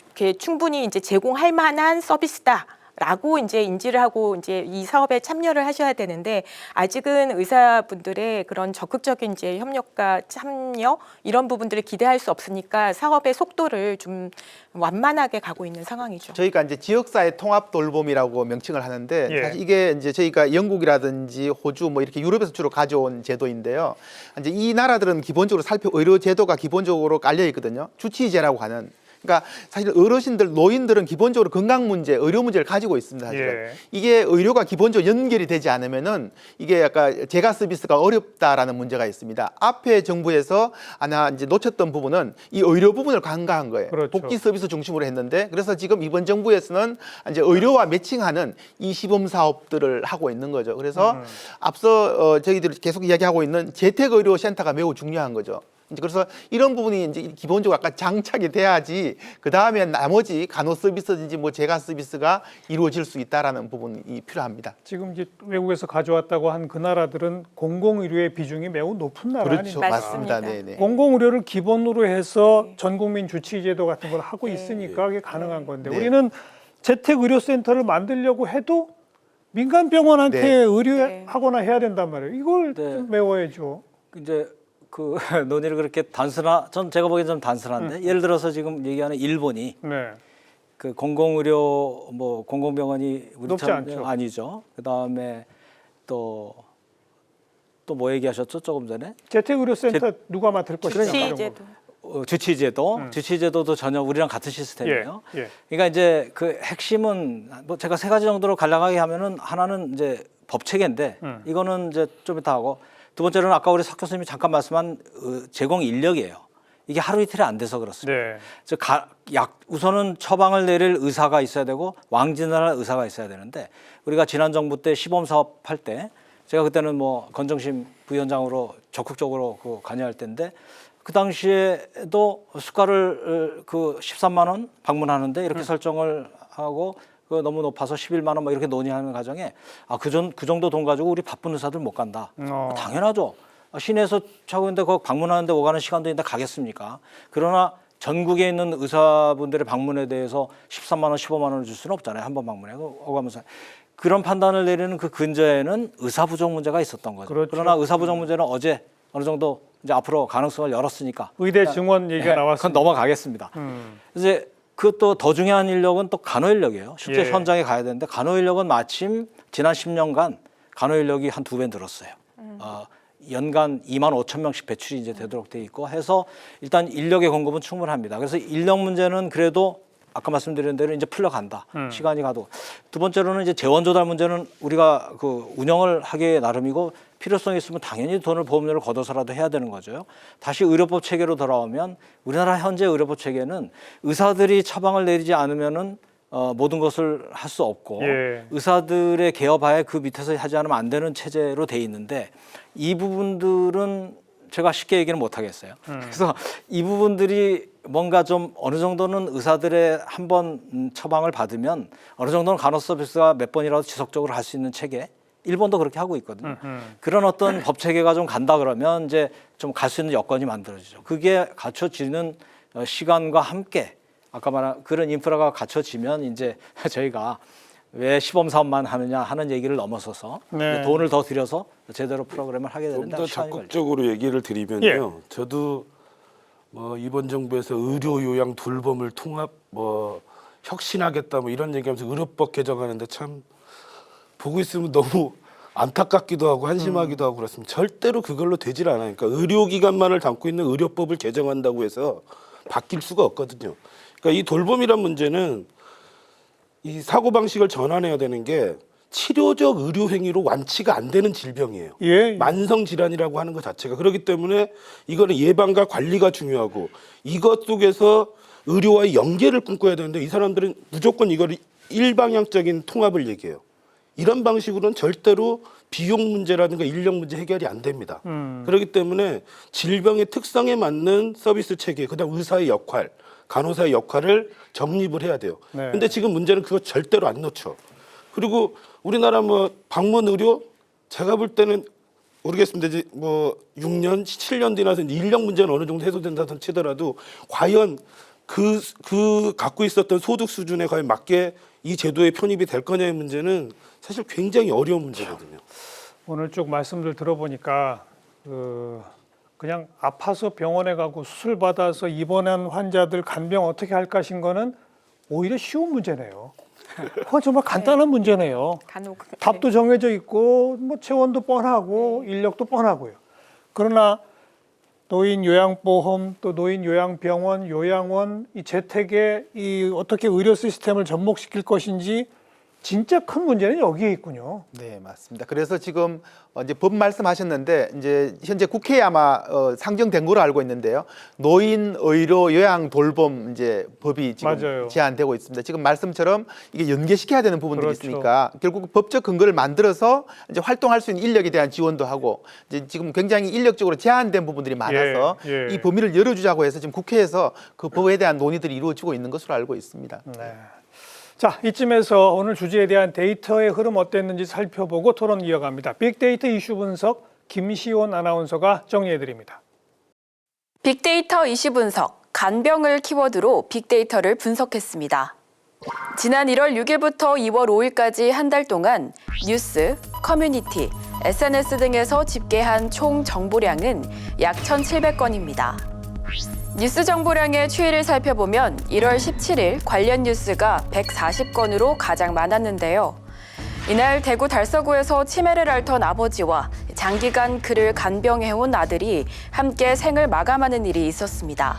이렇게 충분히 이제 제공할 만한 서비스다. 라고 이제 인지를 하고 이제 이 사업에 참여를 하셔야 되는데 아직은 의사분들의 그런 적극적인 이제 협력과 참여 이런 부분들을 기대할 수 없으니까 사업의 속도를 좀 완만하게 가고 있는 상황이죠. 저희가 이제 지역사회 통합 돌봄이라고 명칭을 하는데 예. 사실 이게 이제 저희가 영국이라든지 호주 뭐 이렇게 유럽에서 주로 가져온 제도인데요. 이제 이 나라들은 기본적으로 의료 제도가 기본적으로 깔려 있거든요. 주치의제라고 하는. 그러니까 사실 어르신들, 노인들은 기본적으로 건강 문제, 의료 문제를 가지고 있습니다. 사실은. 예. 이게 의료가 기본적으로 연결이 되지 않으면은 이게 약간 재가 서비스가 어렵다라는 문제가 있습니다. 앞에 정부에서 하나 이제 놓쳤던 부분은 이 의료 부분을 간과한 거예요. 그렇죠. 복지 서비스 중심으로 했는데 그래서 지금 이번 정부에서는 이제 의료와 매칭하는 이 시범 사업들을 하고 있는 거죠. 그래서 앞서 저희들이 계속 이야기하고 있는 재택 의료 센터가 매우 중요한 거죠. 이제 그래서 이런 부분이 이제 기본적으로 약간 장착이 돼야지 그 다음에 나머지 간호 서비스든지 뭐 재가 서비스가 이루어질 수 있다라는 부분이 필요합니다. 지금 이제 외국에서 가져왔다고 한 그 나라들은 공공의료의 비중이 매우 높은 나라 그렇죠, 아닙니까? 맞습니다. 맞습니다. 네네. 공공의료를 기본으로 해서 네. 전국민 주치의제도 같은 걸 하고 네. 있으니까 그게 가능한 건데 네. 우리는 재택의료센터를 만들려고 해도 민간 병원한테 네. 의뢰하거나 해야 된단 말이에요. 이걸 네. 좀 메워야죠. 이제 그 논의를 그렇게 전 제가 보기엔 좀 단순한데 예를 들어서 지금 얘기하는 일본이 네. 그 공공의료 뭐 공공병원이 높지 않죠. 아니죠. 그다음에 또 뭐 얘기하셨죠 조금 전에 재택의료센터 누가 맡을 것이냐. 주치의제도. 주치의제도도 전혀 우리랑 같은 시스템이에요. 예. 그러니까 이제 그 핵심은 뭐 제가 세 가지 정도로 간략하게 하면은 하나는 이제 법 체계인데 이거는 이제 좀 이따 하고 두 번째로는 아까 우리 석 교수님이 잠깐 말씀한 제공 인력이에요. 이게 하루 이틀이 안 돼서 그렇습니다. 네. 즉 우선은 처방을 내릴 의사가 있어야 되고 왕진을 할 의사가 있어야 되는데 우리가 지난 정부 때 시범 사업 할 때 제가 그때는 뭐 건정심 부위원장으로 적극적으로 그 관여할 때인데 그 당시에도 수가를 그 13만 원 방문하는데 이렇게 설정을 하고 그 너무 높아서 11만 원 뭐 이렇게 논의하는 과정에 그 정도 돈 가지고 우리 바쁜 의사들 못 간다. 당연하죠. 시내에서 차고 있는데 거 방문하는데 오가는 시간도 있는데 가겠습니까? 그러나 전국에 있는 의사분들의 방문에 대해서 13만 원, 15만 원을 줄 수는 없잖아요. 한 번 방문해 오가면서 그런 판단을 내리는 그 근저에는 의사 부족 문제가 있었던 거죠. 그렇죠. 그러나 의사 부족 문제는 어제 어느 정도 이제 앞으로 가능성을 열었으니까 의대 증원 얘기가 그건 나왔습니다. 넘어가겠습니다. 이제 그것도 더 중요한 인력은 또 간호 인력이에요. 실제 예. 현장에 가야 되는데 간호 인력은 마침 지난 10년간 간호 인력이 한 2배 늘었어요. 연간 2만 5천 명씩 배출이 이제 되도록 돼 있고 해서 일단 인력의 공급은 충분합니다. 그래서 인력 문제는 그래도 아까 말씀드린 대로 이제 풀려간다. 시간이 가도. 두 번째로는 이제 재원 조달 문제는 우리가 그 운영을 하기에 나름이고 필요성이 있으면 당연히 돈을 보험료를 걷어서라도 해야 되는 거죠. 다시 의료법 체계로 돌아오면 우리나라 현재 의료법 체계는 의사들이 처방을 내리지 않으면은 모든 것을 할 수 없고 예. 의사들의 개업하에 그 밑에서 하지 않으면 안 되는 체제로 돼 있는데 이 부분들은 제가 쉽게 얘기는 못 하겠어요. 그래서 이 부분들이 뭔가 좀 어느 정도는 의사들의 한 번 처방을 받으면 어느 정도는 간호 서비스가 몇 번이라도 지속적으로 할 수 있는 체계. 일본도 그렇게 하고 있거든요. 그런 어떤 법 체계가 좀 간다 그러면 이제 좀 갈 수 있는 여건이 만들어지죠. 그게 갖춰지는 시간과 함께 아까 말한 그런 인프라가 갖춰지면 이제 저희가 왜 시범 사업만 하느냐 하는 얘기를 넘어서서 네. 돈을 더 들여서 제대로 프로그램을 하게 좀 되는데 더 시간이 걸려요. 적극적으로 얘기를 드리면요. 예. 저도 뭐 이번 정부에서 의료 요양 돌봄을 통합 뭐 혁신하겠다 뭐 이런 얘기하면서 의료법 개정하는데 참 보고 있으면 너무 안타깝기도 하고 한심하기도 하고 그렇습니다. 절대로 그걸로 되질 않아요. 그러니까 의료기관만을 담고 있는 의료법을 개정한다고 해서 바뀔 수가 없거든요. 그러니까 이 돌봄이란 문제는 이 사고방식을 전환해야 되는 게 치료적 의료 행위로 완치가 안 되는 질병이에요. 예. 만성 질환이라고 하는 것 자체가 그렇기 때문에 이거는 예방과 관리가 중요하고 이것 속에서 의료와의 연계를 꿈꿔야 되는데 이 사람들은 무조건 이걸 일방향적인 통합을 얘기해요. 이런 방식으로는 절대로 비용 문제라든가 인력 문제 해결이 안 됩니다. 그렇기 때문에 질병의 특성에 맞는 서비스 체계, 그다음 의사의 역할, 간호사의 역할을 정립을 해야 돼요. 네. 근데 지금 문제는 그거 절대로 안 놓쳐. 그리고 우리나라 뭐 방문 의료 제가 볼 때는 모르겠습니다. 이제 뭐 6년, 7년 뒤나서 인력 문제는 어느 정도 해소된다던 치더라도 과연 그 갖고 있었던 소득 수준에 과연 맞게 이 제도에 편입이 될 거냐의 문제는 사실 굉장히 어려운 문제거든요. 오늘 쭉 말씀들 들어보니까 그냥 아파서 병원에 가고 수술 받아서 입원한 환자들 간병 어떻게 할 것인 거는 오히려 쉬운 문제네요. 그건 정말 간단한 문제네요. 간혹 답도 정해져 있고 뭐 재원도 뻔하고 인력도 뻔하고요. 그러나 노인 요양보험 또 노인 요양병원, 요양원 이 재택에 이 어떻게 의료 시스템을 접목시킬 것인지 진짜 큰 문제는 여기에 있군요. 네, 맞습니다. 그래서 지금 이제 법 말씀하셨는데 이제 현재 국회에 아마 상정된 걸로 알고 있는데요. 노인 의료 요양 돌봄 이제 법이 지금 맞아요. 제안되고 있습니다. 지금 말씀처럼 이게 연계시켜야 되는 부분들이 그렇죠. 있으니까 결국 법적 근거를 만들어서 이제 활동할 수 있는 인력에 대한 지원도 하고 이제 지금 굉장히 인력적으로 제한된 부분들이 많아서 예. 이 범위를 열어주자고 해서 지금 국회에서 그 법에 대한 논의들이 이루어지고 있는 것으로 알고 있습니다. 네. 자, 이쯤에서 오늘 주제에 대한 데이터의 흐름 어땠는지 살펴보고 토론 이어갑니다. 빅데이터 이슈 분석 김시온 아나운서가 정리해드립니다. 빅데이터 이슈 분석, 간병을 키워드로 빅데이터를 분석했습니다. 지난 1월 6일부터 2월 5일까지 한 달 동안 뉴스, 커뮤니티, SNS 등에서 집계한 총 정보량은 약 1,700건입니다. 뉴스 정보량의 추이를 살펴보면 1월 17일 관련 뉴스가 140건으로 가장 많았는데요. 이날 대구 달서구에서 치매를 앓던 아버지와 장기간 그를 간병해온 아들이 함께 생을 마감하는 일이 있었습니다.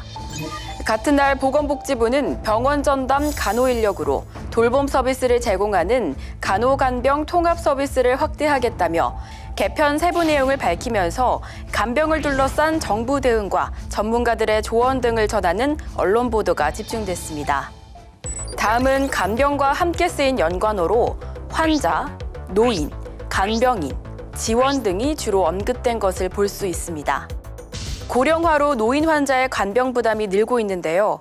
같은 날 보건복지부는 병원 전담 간호 인력으로 돌봄 서비스를 제공하는 간호간병 통합 서비스를 확대하겠다며 개편 세부 내용을 밝히면서 간병을 둘러싼 정부 대응과 전문가들의 조언 등을 전하는 언론 보도가 집중됐습니다. 다음은 간병과 함께 쓰인 연관어로 환자, 노인, 간병인, 지원 등이 주로 언급된 것을 볼 수 있습니다. 고령화로 노인 환자의 간병 부담이 늘고 있는데요.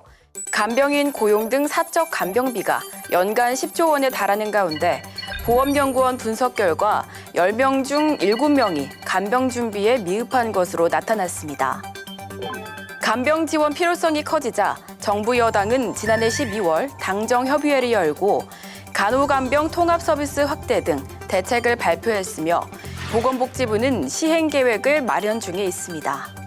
간병인 고용 등 사적 간병비가 연간 10조 원에 달하는 가운데 보험연구원 분석 결과 10명 중 7명이 간병 준비에 미흡한 것으로 나타났습니다. 간병 지원 필요성이 커지자 정부 여당은 지난해 12월 당정협의회를 열고 간호간병 통합 서비스 확대 등 대책을 발표했으며 보건복지부는 시행 계획을 마련 중에 있습니다.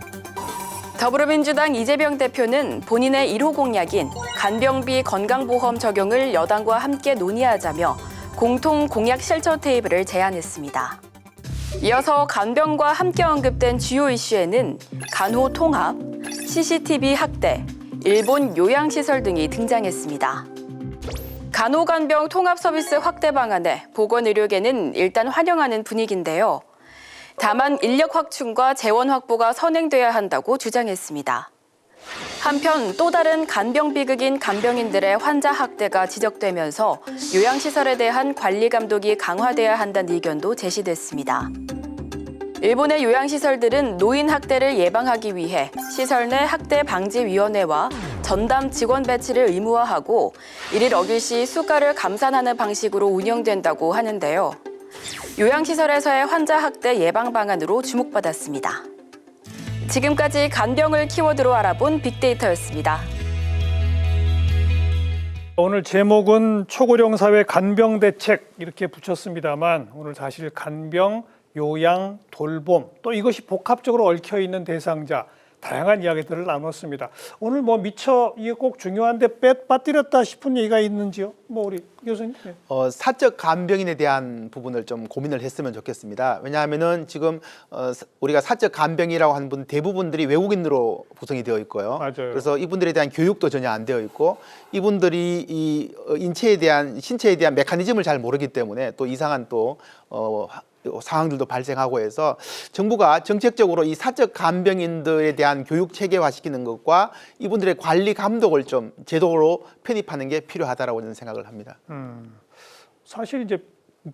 더불어민주당 이재명 대표는 본인의 1호 공약인 간병비 건강보험 적용을 여당과 함께 논의하자며 공통 공약 실천 테이블을 제안했습니다. 이어서 간병과 함께 언급된 주요 이슈에는 간호 통합, CCTV 확대, 일본 요양시설 등이 등장했습니다. 간호간병 통합 서비스 확대 방안에 보건의료계는 일단 환영하는 분위기인데요. 다만 인력 확충과 재원 확보가 선행돼야 한다고 주장했습니다. 한편 또 다른 간병 비극인 간병인들의 환자 학대가 지적되면서 요양시설에 대한 관리 감독이 강화돼야 한다는 의견도 제시됐습니다. 일본의 요양시설들은 노인 학대를 예방하기 위해 시설 내 학대 방지위원회와 전담 직원 배치를 의무화하고 이를 어길 시 수가를 감산하는 방식으로 운영된다고 하는데요. 요양시설에서의 환자 학대 예방 방안으로 주목받았습니다. 지금까지 간병을 키워드로 알아본 빅데이터였습니다. 오늘 제목은 초고령 사회 간병 대책 이렇게 붙였습니다만 오늘 사실 간병, 요양, 돌봄 또 이것이 복합적으로 얽혀 있는 대상자 다양한 이야기들을 나눴습니다. 오늘 뭐 미처 이게 꼭 중요한데 빠뜨렸다 싶은 얘기가 있는지요? 뭐 우리 교수님. 네. 사적 간병인에 대한 부분을 좀 고민을 했으면 좋겠습니다. 왜냐하면은 지금 우리가 사적 간병이라고 하는 분 대부분들이 외국인으로 구성이 되어 있고요. 맞아요. 그래서 이분들에 대한 교육도 전혀 안 되어 있고 이분들이 이 신체에 대한 메커니즘을 잘 모르기 때문에 또 이상한 또 상황들도 발생하고 해서 정부가 정책적으로 이 사적 간병인들에 대한 교육 체계화시키는 것과 이분들의 관리 감독을 좀 제도로 편입하는 게 필요하다라고 저는 생각을 합니다. 사실 이제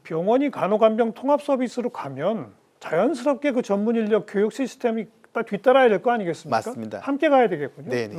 병원이 간호간병 통합 서비스로 가면 자연스럽게 그 전문 인력 교육 시스템이 딱 뒤따라야 될 거 아니겠습니까? 맞습니다. 함께 가야 되겠군요. 네네.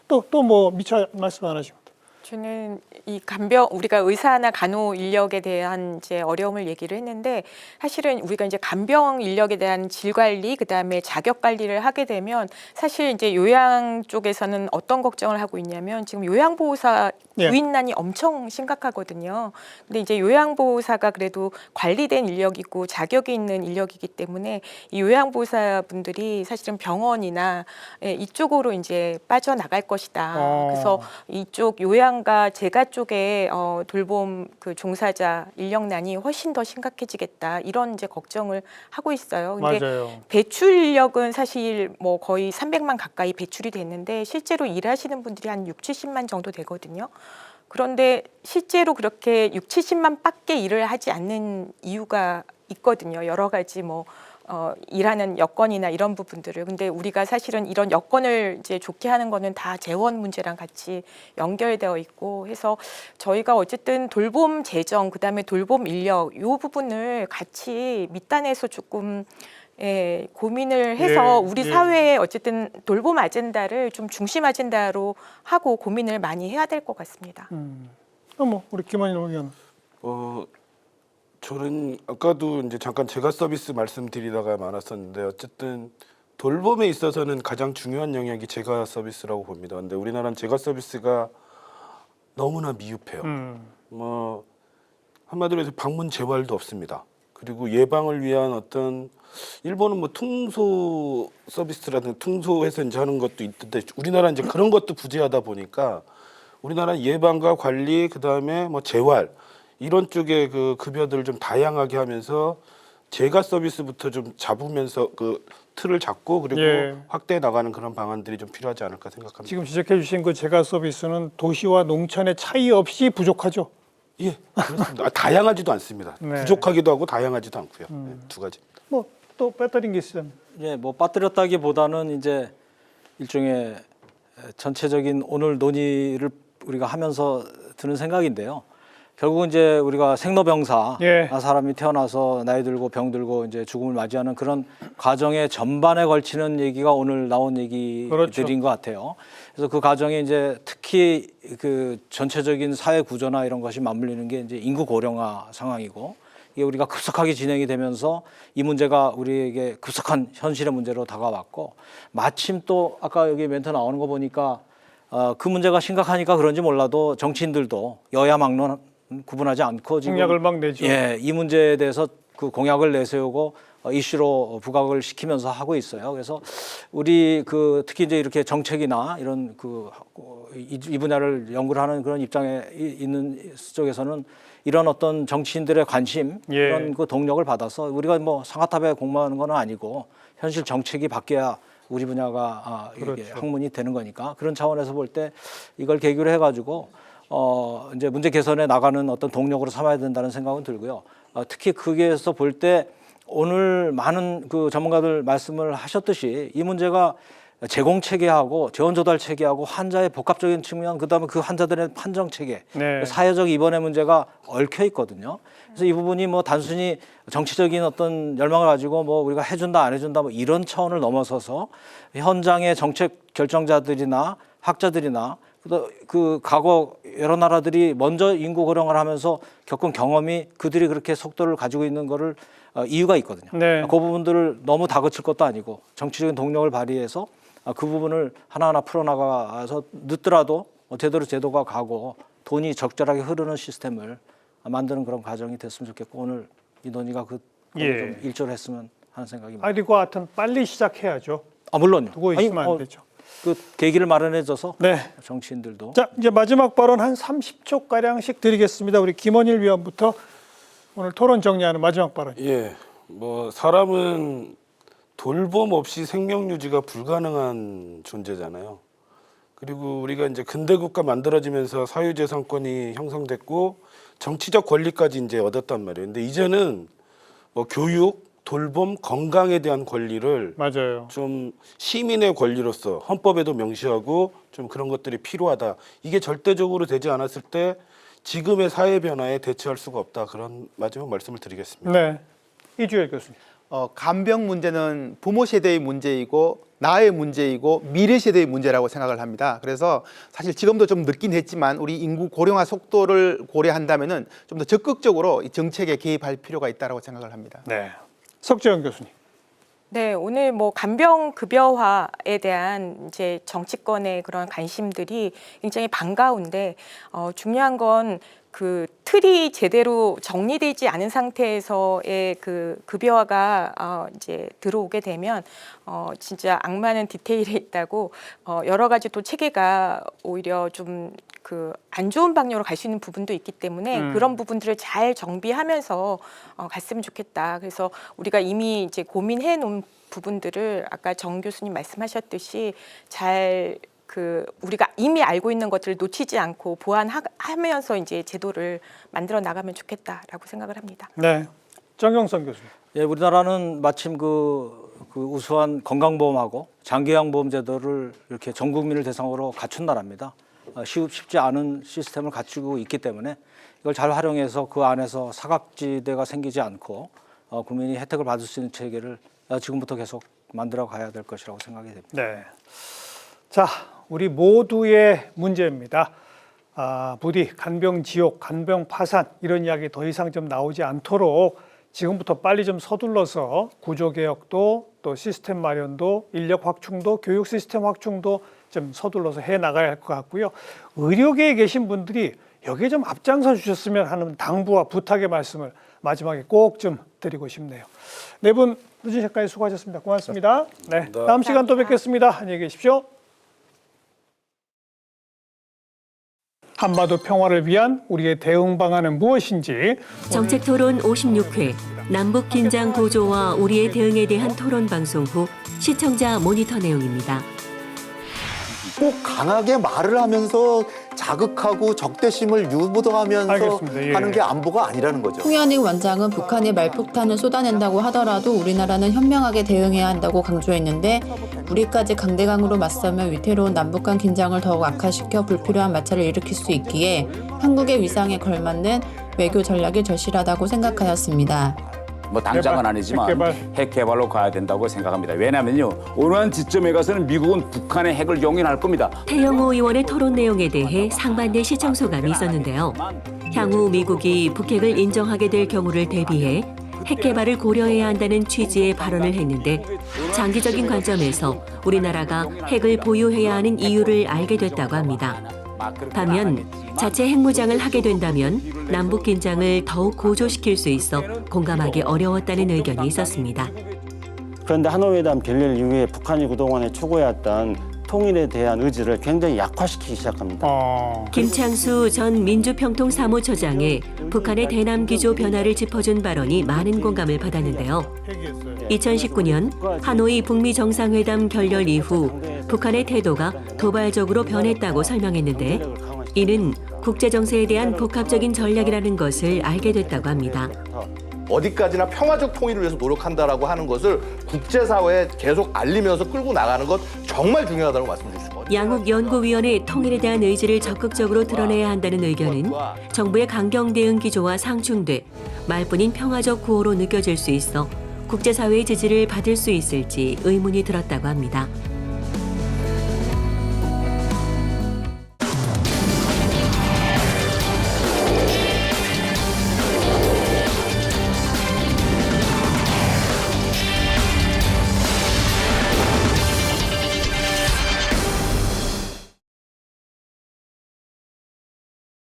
또 뭐 미처 말씀 안 하시고. 저는 이 간병 우리가 의사나 간호 인력에 대한 이제 어려움을 얘기를 했는데 사실은 우리가 이제 간병 인력에 대한 질 관리 그다음에 자격 관리를 하게 되면 사실 이제 요양 쪽에서는 어떤 걱정을 하고 있냐면 지금 요양보호사 예. 부인난이 엄청 심각하거든요. 근데 이제 요양보호사가 그래도 관리된 인력이고 자격이 있는 인력이기 때문에 이 요양보호사분들이 사실은 병원이나 이쪽으로 이제 빠져나갈 것이다. 그래서 이쪽 요양과 재가 쪽에 돌봄 그 종사자 인력난이 훨씬 더 심각해지겠다. 이런 이제 걱정을 하고 있어요. 근데 맞아요. 배출 인력은 사실 뭐 거의 300만 가까이 배출이 됐는데 실제로 일하시는 분들이 한 6, 70만 정도 되거든요. 그런데 실제로 그렇게 6, 70만 밖에 일을 하지 않는 이유가 있거든요. 여러 가지 뭐 일하는 여건이나 이런 부분들을. 근데 우리가 사실은 이런 여건을 이제 좋게 하는 거는 다 재원 문제랑 같이 연결되어 있고 해서 저희가 어쨌든 돌봄 재정 그다음에 돌봄 인력 요 부분을 같이 밑단에서 조금 고민을 해서 예, 우리 예. 사회에 어쨌든 돌봄 아젠다를 좀 중심 아젠다로 하고 고민을 많이 해야 될 것 같습니다. 뭐 우리 김한일 의원. 저는 아까도 이제 잠깐 제가 서비스 말씀드리다가 많았었는데 어쨌든 돌봄에 있어서는 가장 중요한 영역이 제가 서비스라고 봅니다. 근데 우리나라는 제가 서비스가 너무나 미흡해요. 뭐 한마디로 해서 방문 재활도 없습니다. 그리고 예방을 위한 어떤 일본은 뭐 퉁소 서비스라든가 퉁소해서 이제 하는 것도 있던데 우리나라는 이제 그런 것도 부재하다 보니까 우리나라는 예방과 관리 그다음에 뭐 재활 이런 쪽의 그 급여들을 좀 다양하게 하면서 재가 서비스부터 좀 잡으면서 그 틀을 잡고 그리고 예. 확대해 나가는 그런 방안들이 좀 필요하지 않을까 생각합니다. 지금 지적해 주신 그 재가 서비스는 도시와 농촌의 차이 없이 부족하죠. 예, 그렇습니다. 다양하지도 않습니다. 네. 부족하기도 하고 다양하지도 않고요. 네, 두 가지입니다. 뭐 또 빠뜨린 게 있으면. 예, 뭐 빠뜨렸다기보다는 이제 일종의 전체적인 오늘 논의를 우리가 하면서 드는 생각인데요. 결국은 이제 우리가 생로병사, 예. 사람이 태어나서 나이 들고 병 들고 이제 죽음을 맞이하는 그런 과정의 전반에 걸치는 얘기가 오늘 나온 얘기들인 그렇죠. 것 같아요. 그래서 그 과정에 이제 특히 그 전체적인 사회 구조나 이런 것이 맞물리는 게 이제 인구 고령화 상황이고 이게 우리가 급속하게 진행이 되면서 이 문제가 우리에게 급속한 현실의 문제로 다가왔고 마침 또 아까 여기 멘트 나오는 거 보니까 그 문제가 심각하니까 그런지 몰라도 정치인들도 여야 막론 구분하지 않고 지금 공약을 막 내죠. 예, 이 문제에 대해서 그 공약을 내세우고 이슈로 부각을 시키면서 하고 있어요. 그래서 우리 그 특히 이제 이렇게 정책이나 이런 이 분야를 연구를 하는 그런 입장에 있는 쪽에서는 이런 어떤 정치인들의 관심 예. 이런 그 동력을 받아서 우리가 뭐 상하탑에 공모하는 건 아니고 현실 정책이 바뀌어야 우리 분야가 이게 그렇죠. 학문이 되는 거니까 그런 차원에서 볼 때 이걸 계기로 해가지고 이제 문제 개선에 나가는 어떤 동력으로 삼아야 된다는 생각은 들고요. 특히 거기에서 볼 때 오늘 많은 그 전문가들 말씀을 하셨듯이 이 문제가 제공 체계하고 재원 조달 체계하고 환자의 복합적인 측면 그다음에 그 환자들의 판정 체계 네. 사회적 입원의 문제가 얽혀 있거든요. 그래서 이 부분이 뭐 단순히 정치적인 어떤 열망을 가지고 뭐 우리가 해준다 안 해준다 뭐 이런 차원을 넘어서서 현장의 정책 결정자들이나 학자들이나 그 과거 여러 나라들이 먼저 인구 고령화를 하면서 겪은 경험이 그들이 그렇게 속도를 가지고 있는 거를 이유가 있거든요. 네. 그 부분들을 너무 다그칠 것도 아니고 정치적인 동력을 발휘해서 그 부분을 하나하나 풀어나가서 늦더라도 제대로 제도가 가고 돈이 적절하게 흐르는 시스템을 만드는 그런 과정이 됐으면 좋겠고 오늘 이 논의가 좀 일조를 했으면 하는 생각입니다. 아이들과 하여튼 빨리 시작해야죠. 물론요. 두고 있으면 안 되죠. 그 계기를 마련해줘서 네. 정치인들도 자, 이제 마지막 발언 한 30초 가량씩 드리겠습니다. 우리 김원일 위원부터 오늘 토론 정리하는 마지막 발언. 예, 뭐 사람은 돌봄 없이 생명 유지가 불가능한 존재잖아요. 그리고 우리가 이제 근대 국가 만들어지면서 사유재산권이 형성됐고 정치적 권리까지 이제 얻었단 말이에요. 근데 이제는 뭐 교육, 돌봄, 건강에 대한 권리를 맞아요. 좀 시민의 권리로서 헌법에도 명시하고 좀 그런 것들이 필요하다. 이게 절대적으로 되지 않았을 때 지금의 사회 변화에 대처할 수가 없다. 그런 마지막 말씀을 드리겠습니다. 네, 이주열 교수님. 간병 문제는 부모 세대의 문제이고 나의 문제이고 미래 세대의 문제라고 생각을 합니다. 그래서 사실 지금도 좀 늦긴 했지만 우리 인구 고령화 속도를 고려한다면은 좀 더 적극적으로 이 정책에 개입할 필요가 있다고 생각을 합니다. 네, 석재현 교수님. 네, 오늘 뭐 간병 급여화에 대한 이제 정치권의 그런 관심들이 굉장히 반가운데 중요한 건 그 틀이 제대로 정리되지 않은 상태에서의 그 급여화가 이제 들어오게 되면 진짜 악마는 디테일에 있다고 여러 가지 또 체계가 오히려 좀 그 안 좋은 방향으로 갈 수 있는 부분도 있기 때문에 그런 부분들을 잘 정비하면서 갔으면 좋겠다. 그래서 우리가 이미 이제 고민해 놓은 부분들을 아까 정 교수님 말씀하셨듯이 잘 우리가 이미 알고 있는 것들을 놓치지 않고 보완하면서 이제 제도를 만들어 나가면 좋겠다라고 생각을 합니다. 네, 정영선 교수님. 예, 우리나라는 마침 그 우수한 건강보험하고 장기요양보험 제도를 이렇게 전 국민을 대상으로 갖춘 나라입니다. 쉽지 않은 시스템을 갖추고 있기 때문에 이걸 잘 활용해서 그 안에서 사각지대가 생기지 않고 국민이 혜택을 받을 수 있는 체계를 지금부터 계속 만들어 가야 될 것이라고 생각이 됩니다. 네. 자, 우리 모두의 문제입니다. 부디 간병 지옥, 간병 파산 이런 이야기 더 이상 좀 나오지 않도록 지금부터 빨리 좀 서둘러서 구조개혁도 또 시스템 마련도 인력 확충도 교육 시스템 확충도 좀 서둘러서 해 나가야 할 것 같고요. 의료계에 계신 분들이 여기에 좀 앞장서 주셨으면 하는 당부와 부탁의 말씀을 마지막에 꼭 좀 드리고 싶네요. 네 분 늦은 시간까지 수고하셨습니다. 고맙습니다. 네, 다음 시간 또 뵙겠습니다. 안녕히 계십시오. 한반도 평화를 위한 우리의 대응 방안은 무엇인지 정책토론 56회 남북 긴장 고조와 우리의 대응에 대한 토론 방송 후 시청자 모니터 내용입니다. 꼭 강하게 말을 하면서 자극하고 적대심을 유도하면서 알겠습니다. 예. 하는 게 안보가 아니라는 거죠. 홍현익 원장은 북한이 말폭탄을 쏟아낸다고 하더라도 우리나라는 현명하게 대응해야 한다고 강조했는데 우리까지 강대강으로 맞서면 위태로운 남북 간 긴장을 더욱 악화시켜 불필요한 마찰을 일으킬 수 있기에 한국의 위상에 걸맞는 외교 전략이 절실하다고 생각하였습니다. 뭐 당장은 아니지만 핵 개발로 가야 된다고 생각합니다. 왜냐면요, 어느 한 지점에 가서는 미국은 북한의 핵을 용인할 겁니다. 태영호 의원의 토론 내용에 대해 상반된 시청 소감이 있었는데요. 향후 미국이 북핵을 인정하게 될 경우를 대비해 핵 개발을 고려해야 한다는 취지의 발언을 했는데 장기적인 관점에서 우리나라가 핵을 보유해야 하는 이유를 알게 됐다고 합니다. 반면 자체 핵무장을 하게 된다면 남북 긴장을 더욱 고조시킬 수 있어 공감하기 어려웠다는 의견이 있었습니다. 그런데 하노이회담 결렬 이후에 북한이 그동안에 추구해왔던 통일에 대한 의지를 굉장히 약화시키기 시작합니다. 김창수 전 민주평통사무처장의 북한의 대남 기조 변화를 짚어준 발언이 많은 공감을 받았는데요. 2019년 하노이 북미 정상회담 결렬 이후 북한의 태도가 도발적으로 변했다고 설명했는데 이는 국제정세에 대한 복합적인 전략이라는 것을 알게 됐다고 합니다. 어디까지나 평화적 통일을 위해서 노력한다라고 하는 것을 국제사회에 계속 알리면서 끌고 나가는 것 정말 중요하다고 말씀드릴 수 있습니다. 양국연구위원회 통일에 대한 의지를 적극적으로 드러내야 한다는 의견은 정부의 강경 대응 기조와 상충돼 말뿐인 평화적 구호로 느껴질 수 있어 국제사회의 지지를 받을 수 있을지 의문이 들었다고 합니다.